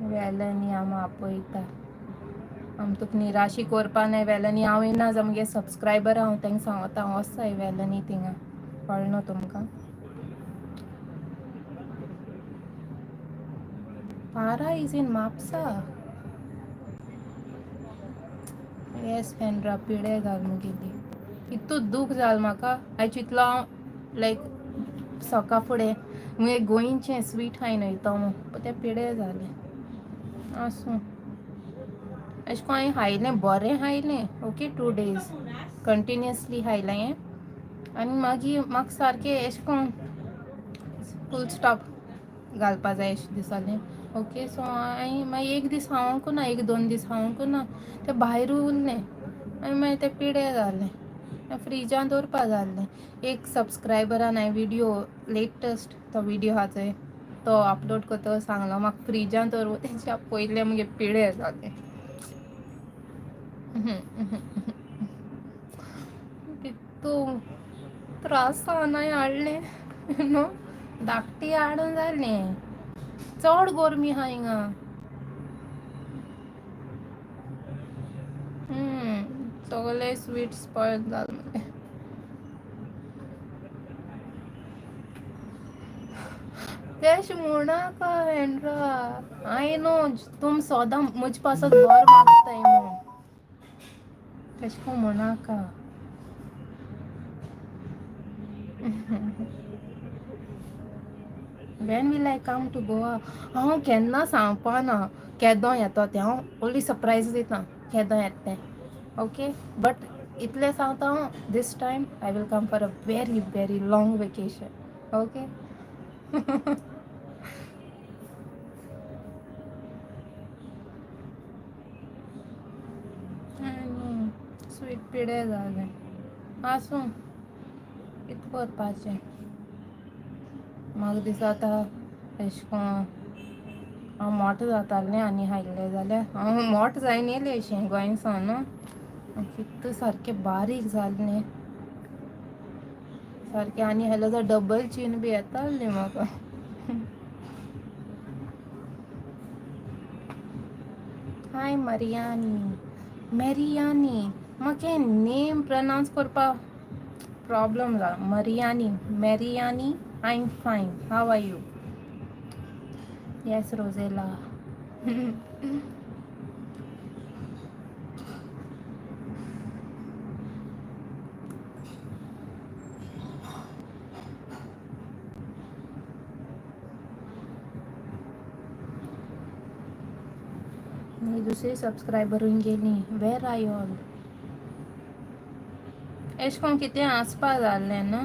वेलनी आम आपयता. आम तुका निराशी करपा नाय वेलनी हांव येना जा मुगे सबस्क्रायबर हांव तेंका सांगता हांव वसाय वेलनी थिंगा. कळ्ळो तुमकां? Para is in Mapsa. Yes, Hendra, पिडे जाल मुगेली. इतू दूख जाल म्हाका. आयज चितलो हांव लायक सकाळ फुडें मुगे गोंयचें स्वीट हाय न्हयतो पूण तें पिडे जालें. आसूं. अशें को हांवें हायलें बरें हायलें. ओके 2 days कंटिन्युअसली हायलें आनी मागीर म्हाका सारकें अशें कोन्न फूल स्टॉप घालपा जाय अशें दिसलें. ओके सो हांवें मागीर एक दीस खावंकू ना 1-2 दीस खावंकू ना तें भायर उरलें आनी मागीर तें पिडे जालें. फ्रिजान दवरपा जाल्लें. एक सबस्क्रायबरान हांवें विडियो लेटस्ट तो विडियो आहा चोय तो अपलोड करतलो सांगलो म्हाका फ्रिजान दवरूं तेच्या पयलें मुगे पिडे जालें. कितू त्रास जावनाय हाडलें न्हू धाकटी हाडून जालें. चड गोरमी आहा हिंगा. सगळे स्वीट स्पॉयल जाल मगे. तेश म्हणनाका हेंड्रा. आय नो तुम सोदां मुझ पासत बोर मागताय म्हणून. तेश को म्हणनाका. When will I come to Goa? हांव केन्ना सांगपा ना केदो येतो तें. हांव ओन्ली सरप्रायज दिता केदो येता तें. ओके बट इतलें सांगता हांव this time I will come for a very very long vacation. Okay. Sweet पिडे जालें. आसूं कितें करपाचें. म्हाका दिसता अशें को हांव मोठो जातालें आनी हायलें जाल्यार हांव मोठो जायन येयलें अशें गोंय सावन कितू सारकें बारीक जाल्लें सारकें आनी हायलें जाल्यार डबल चीन बी येताली म्हाका. हाय मेरियानी म्हाका नेम प्रनावंस करपा प्रॉब्लम जाला. मेरियानी I am fine. How are you? Yes Rosella. दुसरी सबस्क्रायबर होऊन गेली. Where are you all? एश कोन कितें आसपा जाल्लें न्हू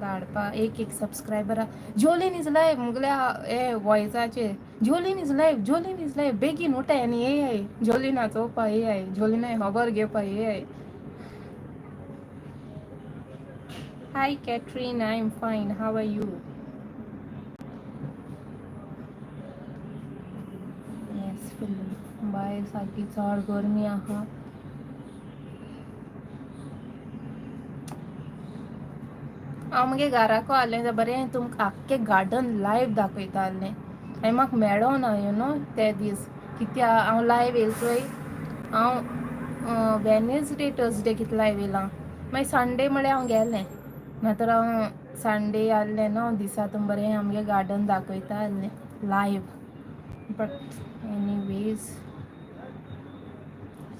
धाडपा एक सबस्क्रायबरा. जोलीन इज लायव मुगल्या हे वॉयसाचेर. जोलीन इज लायव बेगीन उठाय आनी येयाय जोलीना चोवपा येयाय. जोलिना खबर घेवपा येयाय. हाय कॅट्रीन I am fine. How are you? Yes full भायर सारकी चड गरमी आहा. हांव मुगे घराको आहलें जाल्यार बरें तुमकां आख्खें गार्डन लायव दाखयतालें आनी म्हाका मेळो ना यू नो ते दीस कित्या हांव लायव येयलें चोय. हांव वेनसडे थर्सडे कितें लायव येयलां मागीर संडे म्हळ्यार हांव गेलें नातर हांव संडे आसले न्हू दिसा तुम बरें आमगे गार्डन दाखयता आसलें लायव्ह. बट एनीवेज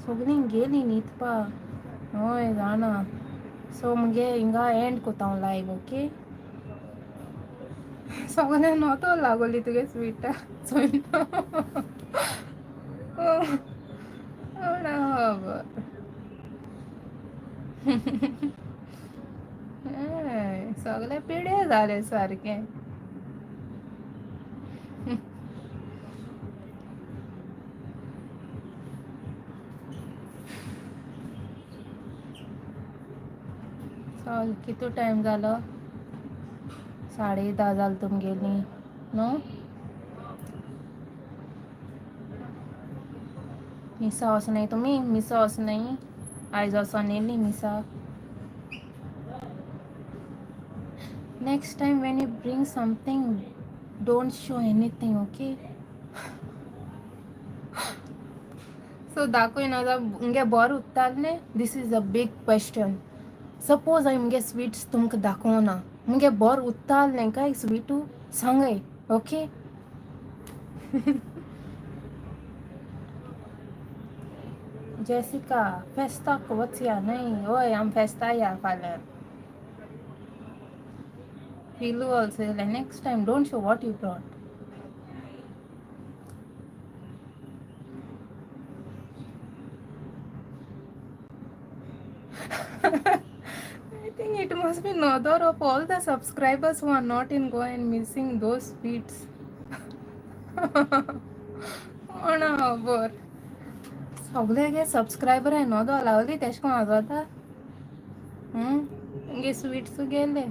सगळीं गेलीं न्हिदपा. हय जाणा. सो मुगे हिंगा एंड कोता हांव लायव्ह. ओके सगळें नोतो लागोली तुगे स्विटा चोयन. सगळे पिडे जाले सारके. चल कितू टायम जालो. 10:30 जाल तुमगेली न्हू. मिसा वचनाय तुमी. मिसा वचनाय आयज वचोन येयली मिसा. Next time when you bring something don't show anything, okay? So दाखोय ना मुगे बोर उत्तारले. This is a big question. Suppose हांवें मुगे स्वीट्स तुमकां दाखोवना मुगे बोर उत्तारलें काय स्वीटू सांगय. ओके जेसिका फेस्ताक वचया न्हय. हय आमी फेस्ता या फाल्यां. पिलू ऑल्सो येयलें. Next time don't show what you brought. I think it must be another of all the subscribers who are not in Goa and missing those sweets. कोणा खबर. सगळे सबस्क्रायबर आहे नोदो लावली तेश कोण आजोता. गे स्वीट्स गेले.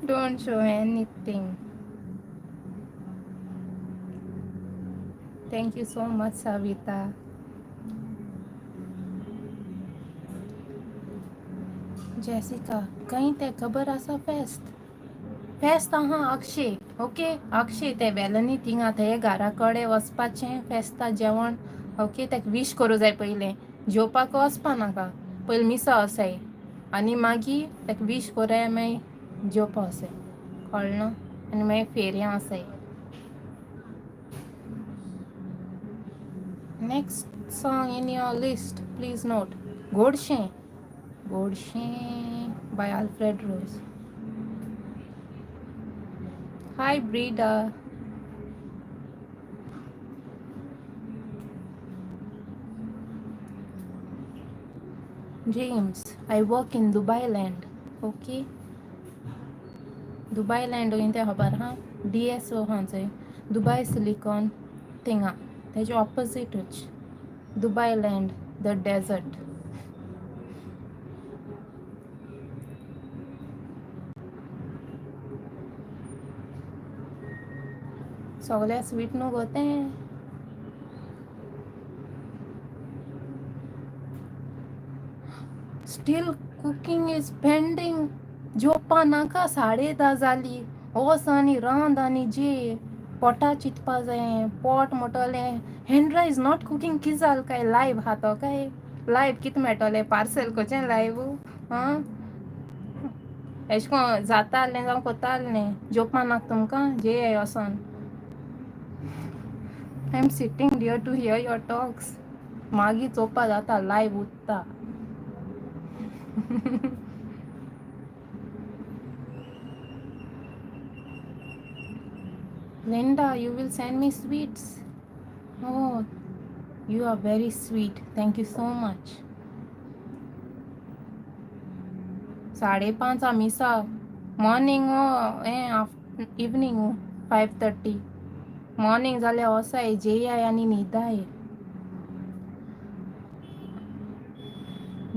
Don't show anything. Thank you so much, Savita. Jessica, कहीं ते खबर आसा फेस्त. फेस्त आहा अक्षय. ओके अक्षय ते वेलनी थिंगा थंय घरा कडेन वचपाचें फेस्ता जेवण. ओके तेका विश करूं जाय पयलें. जेवपाक वचपा नाका. पयलीं मिसा वसाय आनी मागीर तेका विश कोराय मागीर जेवपा वसाय. कळ्ळें. आनी मागीर फेरया वसाय. Next song in your list, please note. Godshey. Godshey by Alfred Rose. Hi Brida. James, I work in Dubai Land. Okay. Dubai Land inte खबर हा. DSO हांचोय. Dubai Silicon थिंगा. तेजे ऑपोजिटूच. Dubai Land, the desert. सगळे sweet न्हू गो तें. Still cooking is pending. जेवपा नाका 10:30 जाली. वोस आनी रांद आनी जे पोटा चिंतपा जाय. पोट मोटोलें. Hendra is not cooking. कितें जाल काय लायव्ह हा तो काय. लायव्ह कितें मेळटोलें पार्सल करचें लायव्ह. हां एशें कोन्न जाता आसलें जावं कोत्ता आसलें. जेवपा नाका तुमकां जे वोसोन. I am sitting here to hear your talks. मागीर चोवपा जाता लायव्ह उत्ता. Linda, you will send me sweets. Oh, you are very sweet. Thank you so much. 5:30 मिसा. Morning evening 5:30. मॉर्निंग जाल्यार वोसाय जेयाय आनी न्हिदाय.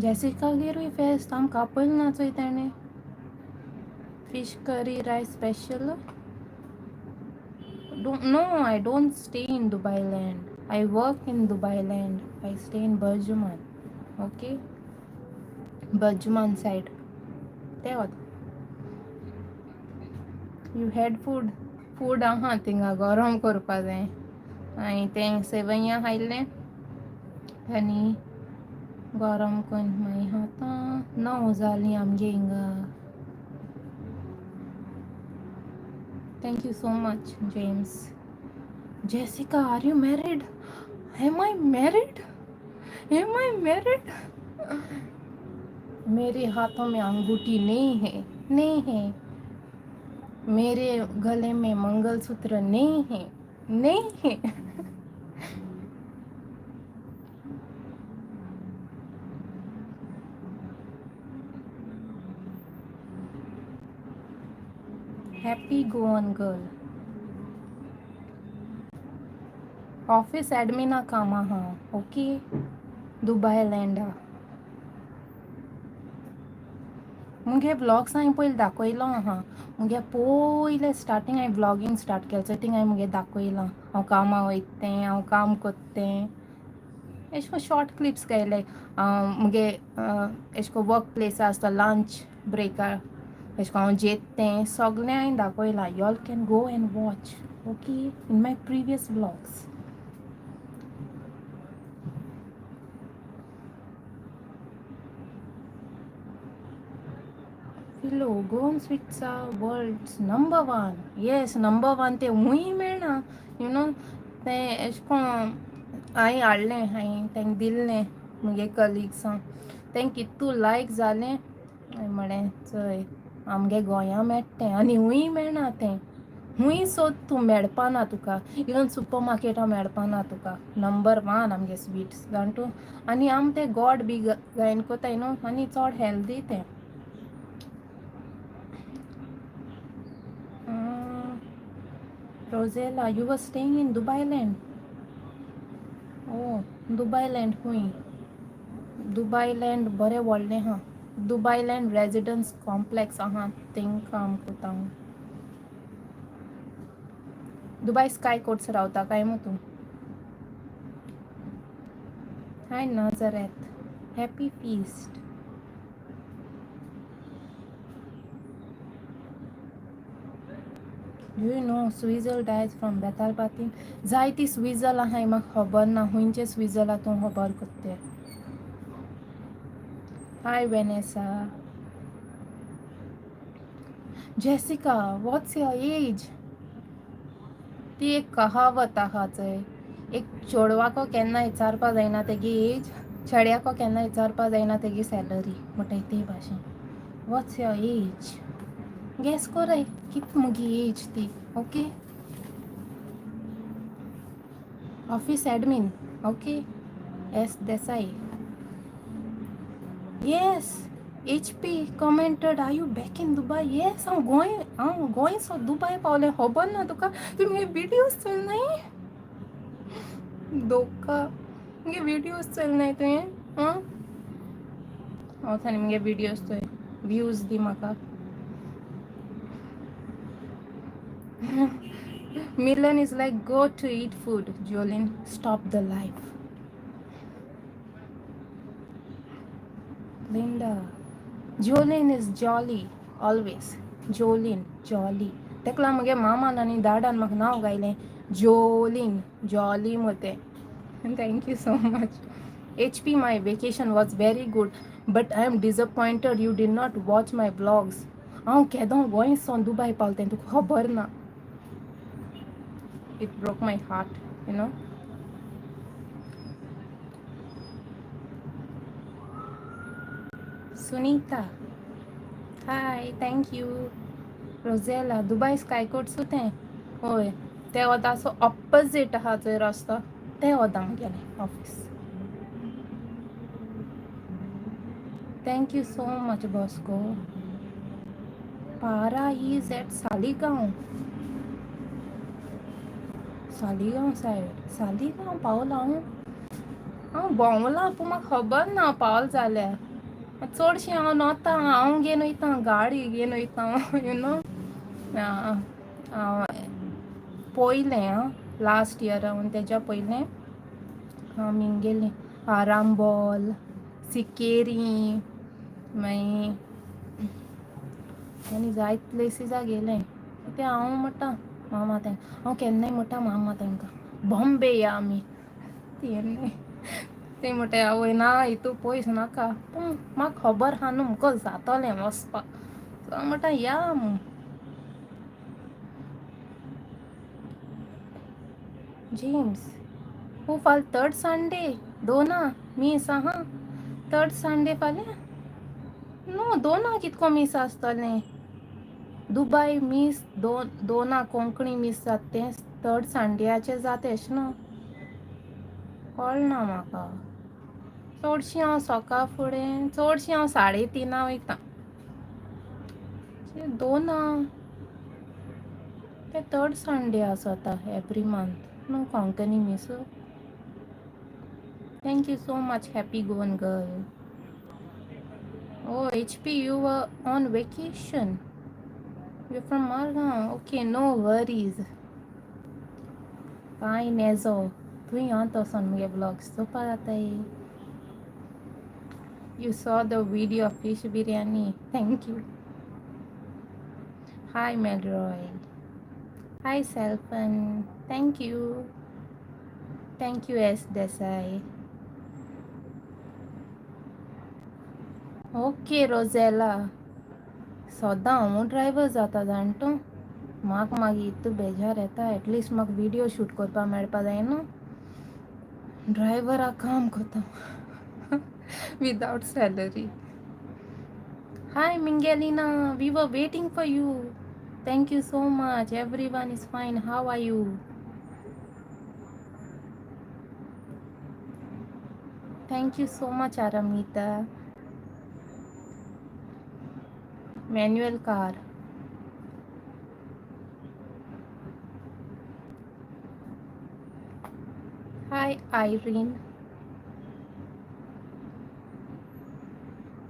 जेसिका गेरूय फेस्त आमकां आपयल ना चोय तेणें. फिश करी रायस special. No, I don't stay in Dubai Land. I work in Dubai Land. I stay in Burjuman. Okay? Burjuman side. There. You had food. Food आहा थिंगा गरम करपा जाय. आनी तें सेवयां खायलें आनी गरम करून मागीर आतां 9 जालीं आमगे हिंगा. Thank you so much James. Jessica, are you married? Am I married? Am I married? मेरे हाथों में अंगूठी नहीं है, नहीं है. मेरे गले में मंगलसूत्र नहीं है, नहीं है. Happy Goan girl. Office Edwina कामा हा. ओके. दुबय लँडा. मुगे ब्लॉग्स हांवें पयलीं दाखयलो आहा. मुगे पयले स्टार्टींग हांवें ब्लॉगींग स्टार्ट केलें थिंग हांवें मुगे दाखयलां. हांव कामा वयतां, हांव काम कोत्तें. एश को शॉर्ट क्लिप्स घायले. मुगे एश को वर्क प्लेस आसता लंच ब्रेकार. एश को हांव जेत्तें सगलें हांवें दाखयलां. You all can go and watch. Okay, in my previous blogs. फिलो Goan sweets are world's number 1. Yes, number 1 ते हूंय मेळना. यू नो तें एश कोन्न हांवें हाडलें, हांवें तेंक दिल्लें मुगे कलिग्सांक. तेंक कितू लायक जालें. हांवें म्हळें चोय आमगे गोंया मेळटा तें आनी हूंय मेळना तें. हूंय सोद तूं मेळपाना तुका. इवन सुपर मार्केटां मेळपाना तुका. नंबर 1 आमगे स्वीट्स जाण तूं. आनी आम तें गॉड बी घायन कोताय न्हू आनी चोड हेल्दी तें. Rosella, you were staying in Dubai Land. Oh, Dubai Land हुई. Dubai Land बरे व्हडलें हा. Dubai Land रेजिडेंस कॉम्प्लेक्स आहा थिंग काम कोता हांव. दुबय स्काय कोट्स रावता काय मू तूं? Hi Nazareth. Happy feast. Do you know Swizel Dias from Betalbatim? जायती स्विझल आहाय म्हाका खबर ना. हुंयचे स्विझला तूं खबर कोत्तें. Hi Vanessa. Jessica, what's your age? ती एक कहावत आहा चोय. एक चेडवाको केन्ना विचारपा जायना तेगी एज. चेड्याको केन्ना विचारपा जायना तेगी सॅलरी. म्हणटाय ते भाशेन. व्हॉट्स योर एज? गॅस कोराय कित मुगी एज ती. Okay. Office admin. Okay. S Desai. Yes. HP commented, are you back in Dubai? Yes, I'm going so Dubai पावलें. खबर ना तुका? तुमगे व्हिडिओज चोयनाय? दोका मुगे व्हिडिओज चोयनाय तुवें? हांव थाने मुगे व्हिडिओज चोय. व्ह्यूज दी म्हाका. Milan is like, go to eat food. Jolene, stop the life. Linda. Jolene is jolly always. Jolene, jolly. तेकला मुगे मामान आनी दाडान म्हाका नांव घायलें जोलीन. जॉली मोते. Thank you so much. HP, my vacation was very good, but I am disappointed you did not watch my vlogs. हांव केदों गोंय सोन दुबय पावलें तुका खबर ना. It broke my heart, you know. Sunita. Hi, thank you. Rosella, Dubai Skycourt सुतें? होय. ते वता so opposite आहा चोय रस्तो. ते वता गेलें office. Thank you so much, Bosco. Para is at Saligaon. Saligao said. Saligao पावलां हांव. हांव भोंवलां पूण म्हाका खबर ना पावल जाल्यार. चडशीं हांव नोता. हांव घेवन वयतां गाडी घेवन वयतां. You know. पयलें लास्ट इयर हांव तेज्या पयलें आमी गेलीं आरांबोल, सिकेरी, मागीर आनी जायत प्लेसीसा गेलें. तें हांव म्हणटा मामा तेंकां. हांव केन्नाय म्हणटा मामा तेंकां बॉम्बे या आमी. तेन्ना ते म्हणते आवय ना तू पयस नाका पूण म्हाका खबर आहा न्हू मुको जातोलें वचपाक सो म्हणटा या जेम्स हो फाल थर्ड संडे दोना मीस आहा थर्ड संडे फाल्यां नो दोना कितको मीस आसतलें दुबय मीस दोना कोंकणी मीस जाता तें थर्ड संडेयाचें जाता एशें न्हू कळना म्हाका चडशीं हांव सकाळ फुडें चडशीं हांव 3:30 वयतां दोना ते थर्ड संडे आसता एवरी मंथ नो कोंकणी मीस thank you so much happy Goan girl Oh, HP, you were on vacation. You're from Margao. Okay, no worries. Fine, Ezo. Tu yantos on my vlogs. So paratai. You saw the video of fish biryani. Thank you. Hi, Melroy. Hi, Selfan. Thank you. Thank you, S. Desai. Okay, Rosella. सदां हांव driver जाता जाण तूं म्हाका मागीर इतू बेजार येता at least म्हाका विडियो शूट करपा मेळपा जाय न्हू ड्रायव्हराक काम कोता without salary hi Mingelina we were waiting for you thank you so much every one is fine how are you thank you so much Aramita Manuel car hi Irene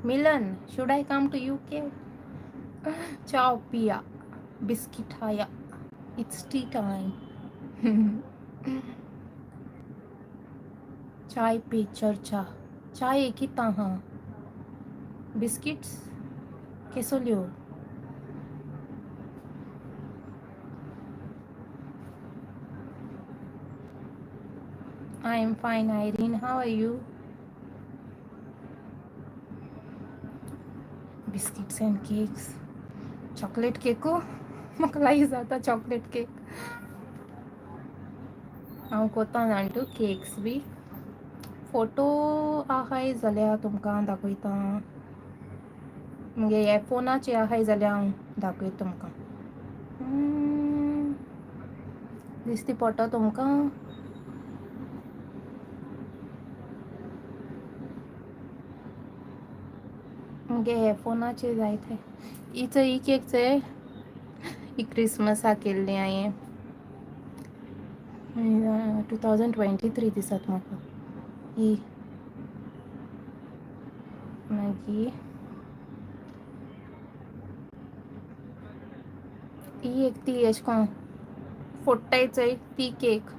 Milan, should I come to UK? Ciao, Pia. Biscuit haya. It's tea time. चाय पे चर्चा चाय कितना हाँ biscuits कैसो लियो I am fine, Irene. How are you? Biscuits and cakes. Chocolate cake को म्हाका लागीं जाता chocolate cake. हांव कोता जाणा तूं केक्स बी फोटो आहाय जाल्यार तुमकां दाखयता मुगे हे फोनाचे आहाय जाल्यार हांव दाखयता तुमकां दिसती पडटा तुमकां मुगे हे फोनाचे जायते हिचो ही केकचे ही क्रिसमसाक केल्ली हांवें 2023 दिसत म्हाका ही मागीर ही एक ती एश कोन फोडटाय चोय ती केक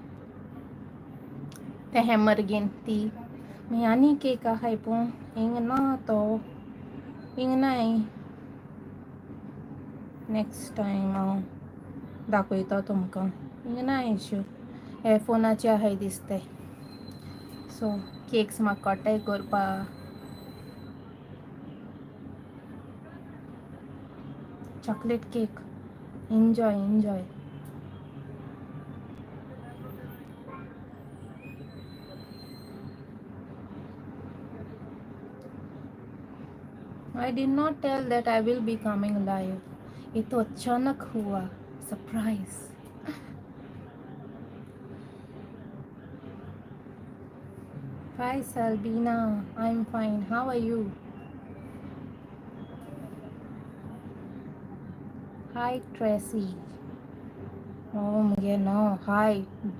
ते हॅमरगेन ती मागीर आनी केक आहाय पूण हिंग ना तो हिंग नाय नेक्स्ट टायम हांव दाखयता तुमकां हिंग नाय अश्यो हे फोनाचे आहाय दिसताय सो केक्स म्हाका कोटाय करपा chocolate cake enjoy I did not tell that I will be coming live ये तो अचानक हुआ surprise Hi Salbina I'm fine how are you Hi Tracy oh मुगे no Hi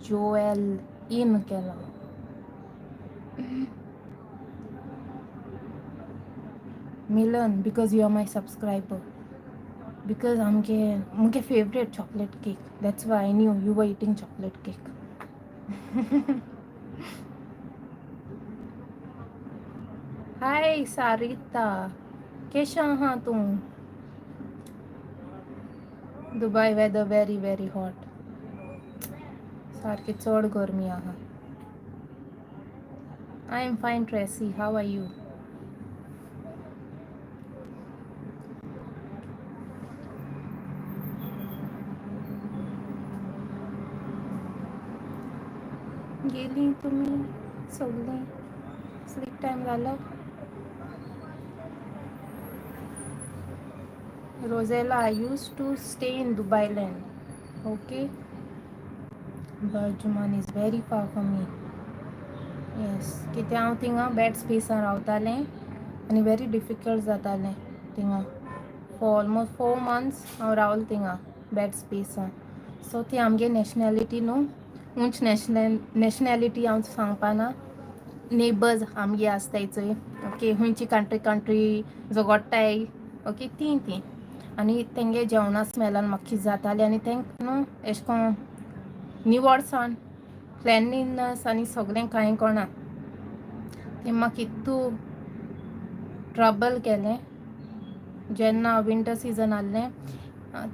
Joel in केला Milan because you are my subscriber because मुगे favorite chocolate cake that's why I knew you were eating chocolate cake Hi Sarita केशा आहा तूं Dubai weather very very hot सारकी चड गरमी आहा I am fine, Tracy. How are you? गेली तुम्ही सगळे स्लीप टाइम झालं. Rosella, I used to stay in Dubai land. Okay, but Juman is very far from me. Yes, कित्या हांव थिंगा बॅड स्पेसान रावतालें आनी वेरी डिफिकल्ट जातालें थिंगा. फॉर ऑलमोस्ट 4 months हांव रावलें थिंगा बॅड स्पेसान. सो ती आमगे नॅशनॅलिटी न्हू, उंच नॅशनॅलिटी हांव सांगपाना. नेबर्स आमगे आसताय चोय, ओके, हुंयची कंट्री जोगोडटाय, ओके, ती आनी तेंगे जेवणा स्मेलान म्हाका कितें जातालें आनी तेंक न्हू एशें कोन्न निवळसाण, क्लेनलीनस आनी सगळें कांय कोणा. तें म्हाका इतू ट्रबल केलें जेन्ना विंटर सिजन आहलें.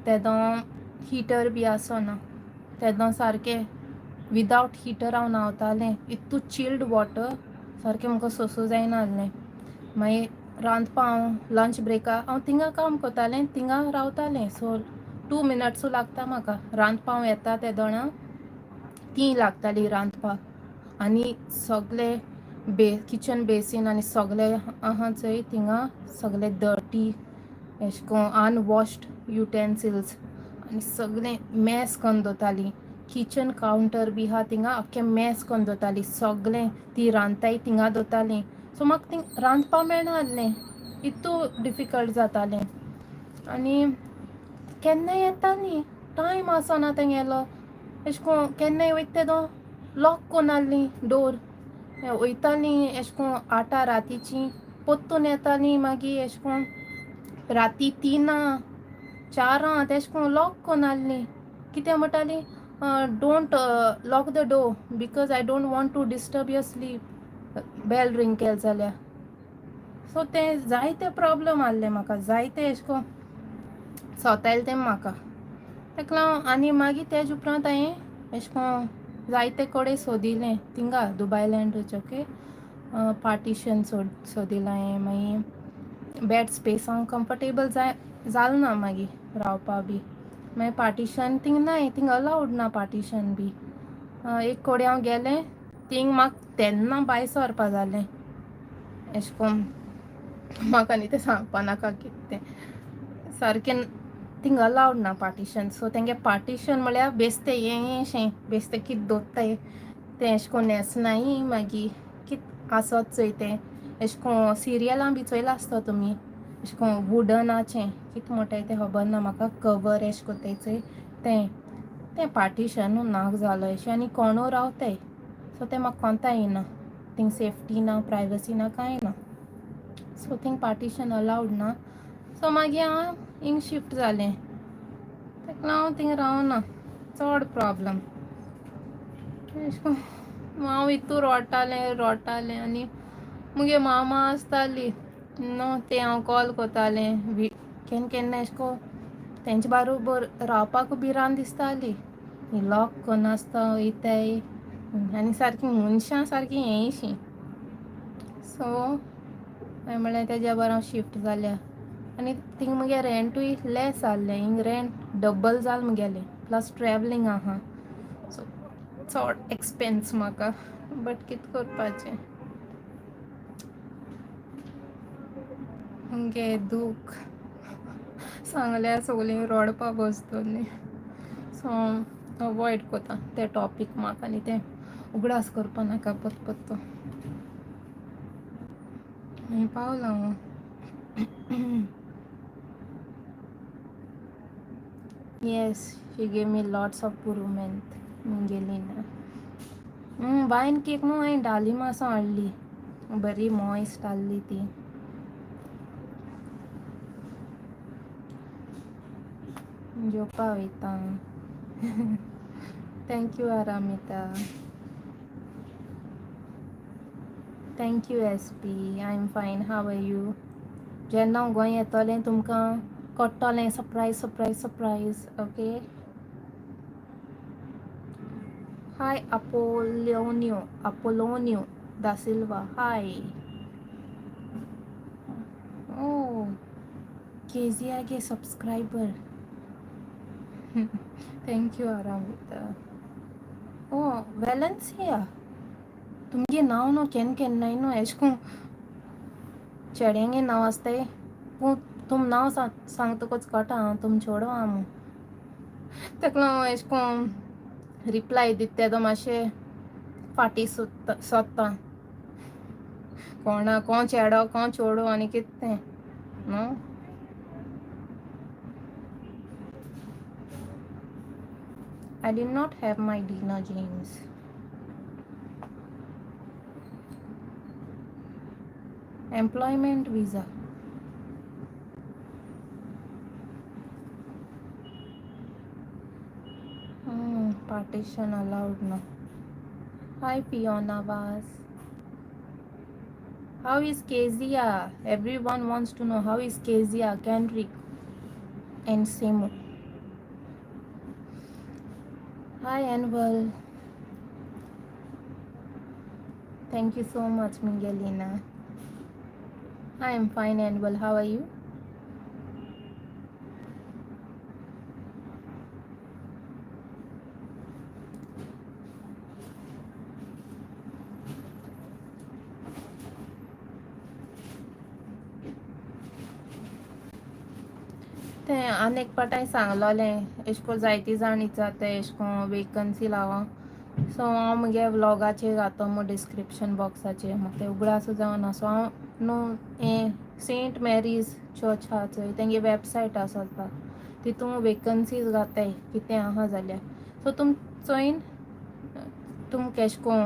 तेदो हिटर बी आसोना, तेदो सारकें विदावट हिटर हांव न्हावतालें. इतू चिल्ड वॉटर सारकें म्हाका सोंसूं जायना आहलें. मागीर रांदपा हांव लंच ब्रेकाक हांव थिंगा काम कोत्तालें, थिंगा रावतालें. सो 2 minutes लागता म्हाका रांदपा. हांव येता तेदोणा 3 लागतालीं रांदपाक आनी सगळे किचन बेसीन आनी सगळे आहा चोय थिंगा सगळे डर्टी एशें कोन्न अनवॉश्ड युटेन्सिल्स आनी सगळें मॅस कोन्न दवरतालीं. किचन कावंटर बी आहा थिंगा आख्खें मॅस कोन्न दवरतालीं. सगळें ती रांदताय थिंगा दवरतालीं. सो म्हाका थिंग रांदपा मेळना आहलें, इतू डिफिकल्ट जातालें. आनी केन्नाय येतालीं, टायम आसोना तेंगेलो. एशें कोन्न केन्नाय वयता तेदो लॉक कोन्नाहलीं डोर. वयतालीं एशें कोन्न 8 रातीचीं, पोत्तून येतालीं मागीर एशें कोन्न राती 3 4 तेशें कोन्न लॉक कोन्नाहलीं. कित्या म्हणटालीं don't lock the door because I don't want to disturb your sleep, bell ring केल जाल्यार. सो ते जायते प्रॉब्लम आहले म्हाका, जायते एशें कोन्न सोतायले तें म्हाका. तेका लागून आनी मागीर तेज उपरांत हांवें एशें कोन्न जायते कडेन सोदिलें थिंगा दुबाय लँडूच, ओके. पार्टिशन सोदिलें हांवें. मागीर बॅड स्पेसांक कम्फर्टेबल जालें ना मागीर रावपा बी. मागीर पार्टिशन थिंग नाय, थिंग अलावड ना पार्टिशन बी. एक कोडे हांव गेलें थिंग म्हाका तेन्ना भायर सोरपा जालें. एशें कोन्न म्हाका न्ही तें सांगपा नाका कितें तें सारकें थिंग अलावड ना पार्टिशन. सो तेंगे पार्टिशन म्हळ्यार बेश्टें हें बेश्टें कितें दवरताय तें एशें कोन्न न्हेसनाय. मागीर कितें आसोत चोय तें एशें कोन्न सिरियलां बी चोयलां आसतो तुमी, एशें कोन्न वुडनाचें कितें म्हणटाय तें खबर ना म्हाका, कवर एशें कोत्ताय चोय तें पार्टिशनू नाक जालो एशें आनी कोणू रावताय. सो तें म्हाका कोंता येयना. थिंग सेफ्टी ना, प्रायवसी ना, कांय ना. सो थिंग पार्टिशन अलावड ना. सो मागीर हांव हिंग शिफ्ट जालें. तेका लागून हांव थिंग रावना. चोड प्रॉब्लम एशें कोन्न हांव इतू रोटालें आनी मुगे मामा आसताली न्हू, तें हांव कॉल कोत्तालें. केन्ना एशें कोन्न तेंचे बाराबर रावपाक भिरांत दिसताली. लॉक कोन्नासतो वयताय आनी सारकीं मनशां सारकीं हेंयशीं. सो हांवें म्हणलें तेज्या बरें हांव शिफ्ट जाल्या. आनी थिंग मुगे रेंटूय लेस आहलें. हिंग रेंट डबल जालें मुगेलें, प्लस ट्रॅवलींग आहा. सो चोड एक्सपेन्स म्हाका, बट कितें करपाचें. मुगे दूख सांगल्यार सगलीं रोडपा बसतलीं. सो अवॉयड कोता तें टॉपीक म्हाका आनी तें उगडास करपा नाका परतो. पावलां हांव. Yes, she gave me lots of improvement. Mungelina wine cake न्हू हांवें डालिमासां हाडली, बरी मॉयस्ट आहली ती. जेवपा वयता. Thank you Aramita. Thank you S P. I am fine. How are you? जेन्ना हांव गोंय येतोलें तुमकां कोट्टोलें surprise. Okay. Hi Apolonio. Da Silva hi ओ केजिया के सब्सक्राइबर थैंक यू आरामिता ओ वेलेंसिया तुमगे नाव नो केन केन नाही नो एशको चेड्यांगे नाव आसताय तुम नाव सांगतकोच कटा तुम छोडो आम तेका एशको रिप्लाय दिता तो मातशें फाटी सोदता कोणा कोण चेडो कोण चोडो आनी कितें no I did not have my dinner, James. Employment visa. Partition allowed now. Hi, Fiona Vaz. How is Kezia? Everyone wants to know how is Kezia, Kendrick, and Simo. Hi, Anwal. Thank you so much, Miguelina. I am fine, Anwal. How are you? ते अनेक पाटाय सांगलोलें एशको जायती जाण विचारता एशको vacancy लावा so हांव मुगे व्लॉगाचेर घातो मो description बॉक्साचेर म्हाका ते उगडासो जावन सो हांव न्हू हें सेंट मॅरीज चर्च आहा चोय तेंगे वेबसायट आसता तितू वेकन्सीज घाताय कितें आहा जाल्यार सो तुम चोयन तुम केशको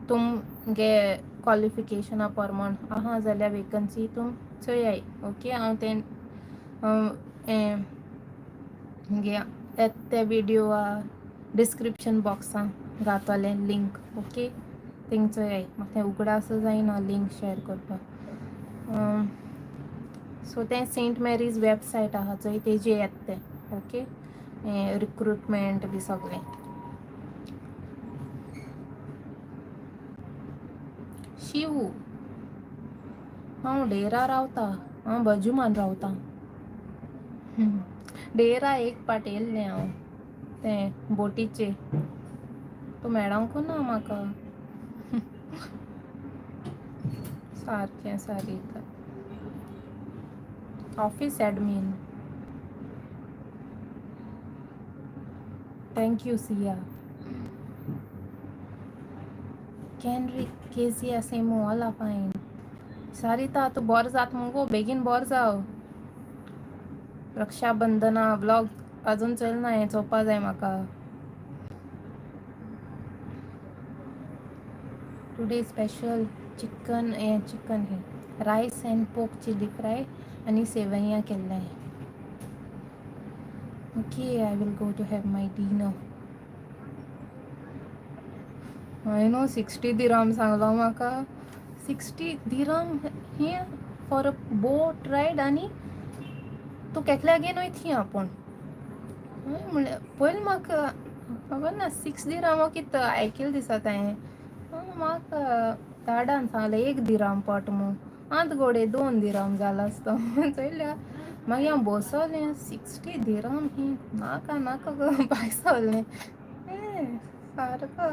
तुमगे क्वॉलिफिकेशना प्रमाण आहा जाल्यार वेकन्सी तुम चोयाय ओके हांव तें ते व्हिडिओ डिस्क्रिप्शन बॉक्सान घातलें लिंक ओके थिंग चोयाय म्हाका तें उगडासो जायना लिंक शेअर करपाक सो तें सेंट मॅरीज वेबसायट आहा चोय तेजेर येता तें ओके रिक्रुटमेंट बी सगळें शिव हांव डेरा रावता हांव बजूमान रावता डेरा एक पाट येयल्लें हांव तें बोटीचे तूं मेळोंकू ना म्हाका सारकें सारयता office admin thank you Sia Canary Kezia Semo all are fine Sarita तूं बोर जात मुगो बेगीन बोर जाव रक्षाबंधना ब्लॉग अजून चलना हें चोवपा जाय म्हाका टुडे स्पेशल चिकन हे रायस एंड पोक चिली फ्राय आनी सेवैया केल्लें okay I will go to have my dinner I know 60 दिराम सांगलो म्हाका 60 दिराम हे फॉर अ बोट रायड आनी तूं केटल्यागेन वयतली आपूण म्हणलें पयलीं म्हाका खबर ना 6 दिराम कितें आयकल दिसता हांवें म्हाका दाडान सांगलें 1 दिराम पट म्हूण आंत गोडे 2 दिराम जाला आसतो चोयल्या मागीर हांव बसोलें 60 दिराम ही नाका नाका भायर सरलें सारको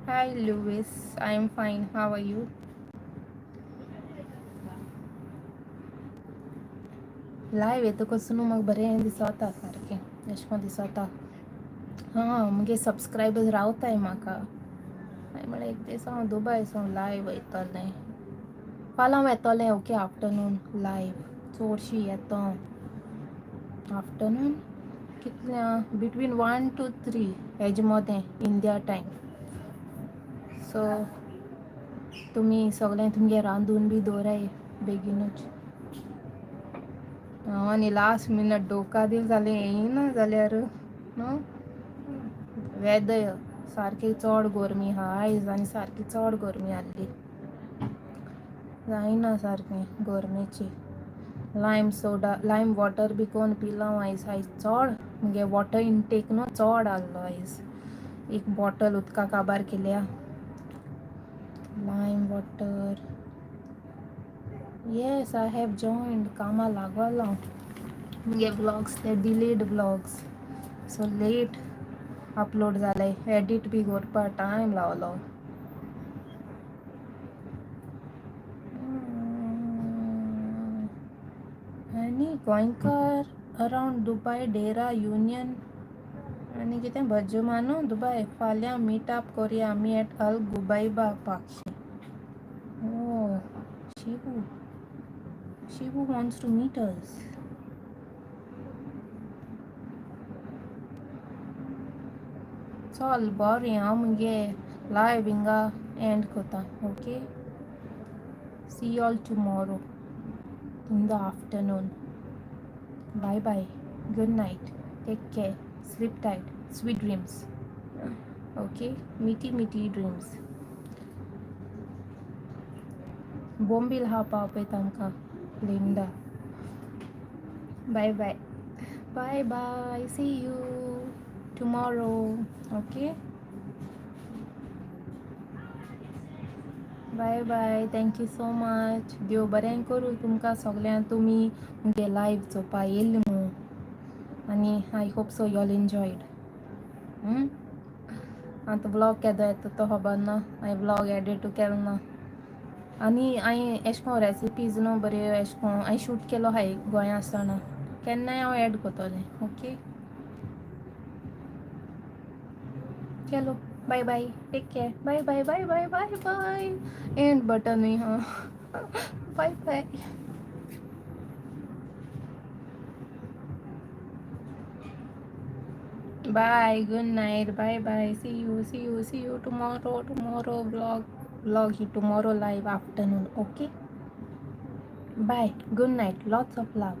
हाय Lewis I am fine how are you live येतकच न्हू म्हाका बरें दिसता सारकें अशें करून दिसता हां मुगे सबस्क्रायबर्स रावताय म्हाका हांवें म्हळें एक दीस हांव दुबय सावन लायव्ह वयतलें फाल्यां येतलें ओके आफ्टरनून लायव्ह चडशीं येतो आफ्टरनून कितल्या बिटवीन 1 to 3 हेजे मोदें इंडिया टायम सो तुमी सगळें तुमगे रांदून बी दवराय बेगीनूच हांव आनी लास्ट मिनट डोका दिल जालें येयना जाल्यार न्हू वेदर सारकी चड गरमी आहा आयज आनी सारकी चड गरमी आहली जायना सारकें गरमेची लायम वॉटर बी कोन्न पिलां आयज चड मुगे वॉटर इनटेक न्हू चड आहलो आयज एक बॉटल उदका काबार केल्या lime water. Yes, I have joined. कामा लागवाला ये vlogs ते delayed vlogs. So late upload झाले. Edit भी करपा time लावलो. आनी गोंयकार around Dubai Dera Union आनी कितें भज्यो मानो दुबय फाल्यां मीट अप करुया आमी eight Al गुबायबा पार्कशी. Oh, Shivu. Shivu wants to meet us. चल बरें हांव मुगे लायव्ह हिंगा एंड कोता. Okay, see you all tomorrow in the afternoon. Bye bye, good night, take care, sleep tight, sweet dreams. Okay, meaty dreams. Bombil ha pape tamka Linda. Bye bye. Bye bye, see you tomorrow. Okay, bye bye, thank you so much. देव बरें करूं तुमकां सगळ्यांक. तुमी मुगे live चोवपा येयल्ली म्हणून आनी I hope so you all enjoyed. आतां ब्लॉग केदो येता तो खबर ना. हांवें ब्लॉग एडिटू केलो ना आनी हांवें एशें कोन्न रेसिपीज न्हू बऱ्यो एशें कोन्न हांवें शूट केलो आहाय गोंया आसतना. केन्नाय हांव एड कोतोलें. ओके, चलो bye bye, take care. Bye bye bye bye bye bye. End button हुई हाँ. Bye bye. Bye, good night, bye bye, see you tomorrow vlog ही tomorrow live afternoon. Okay, bye, good night, lots of love.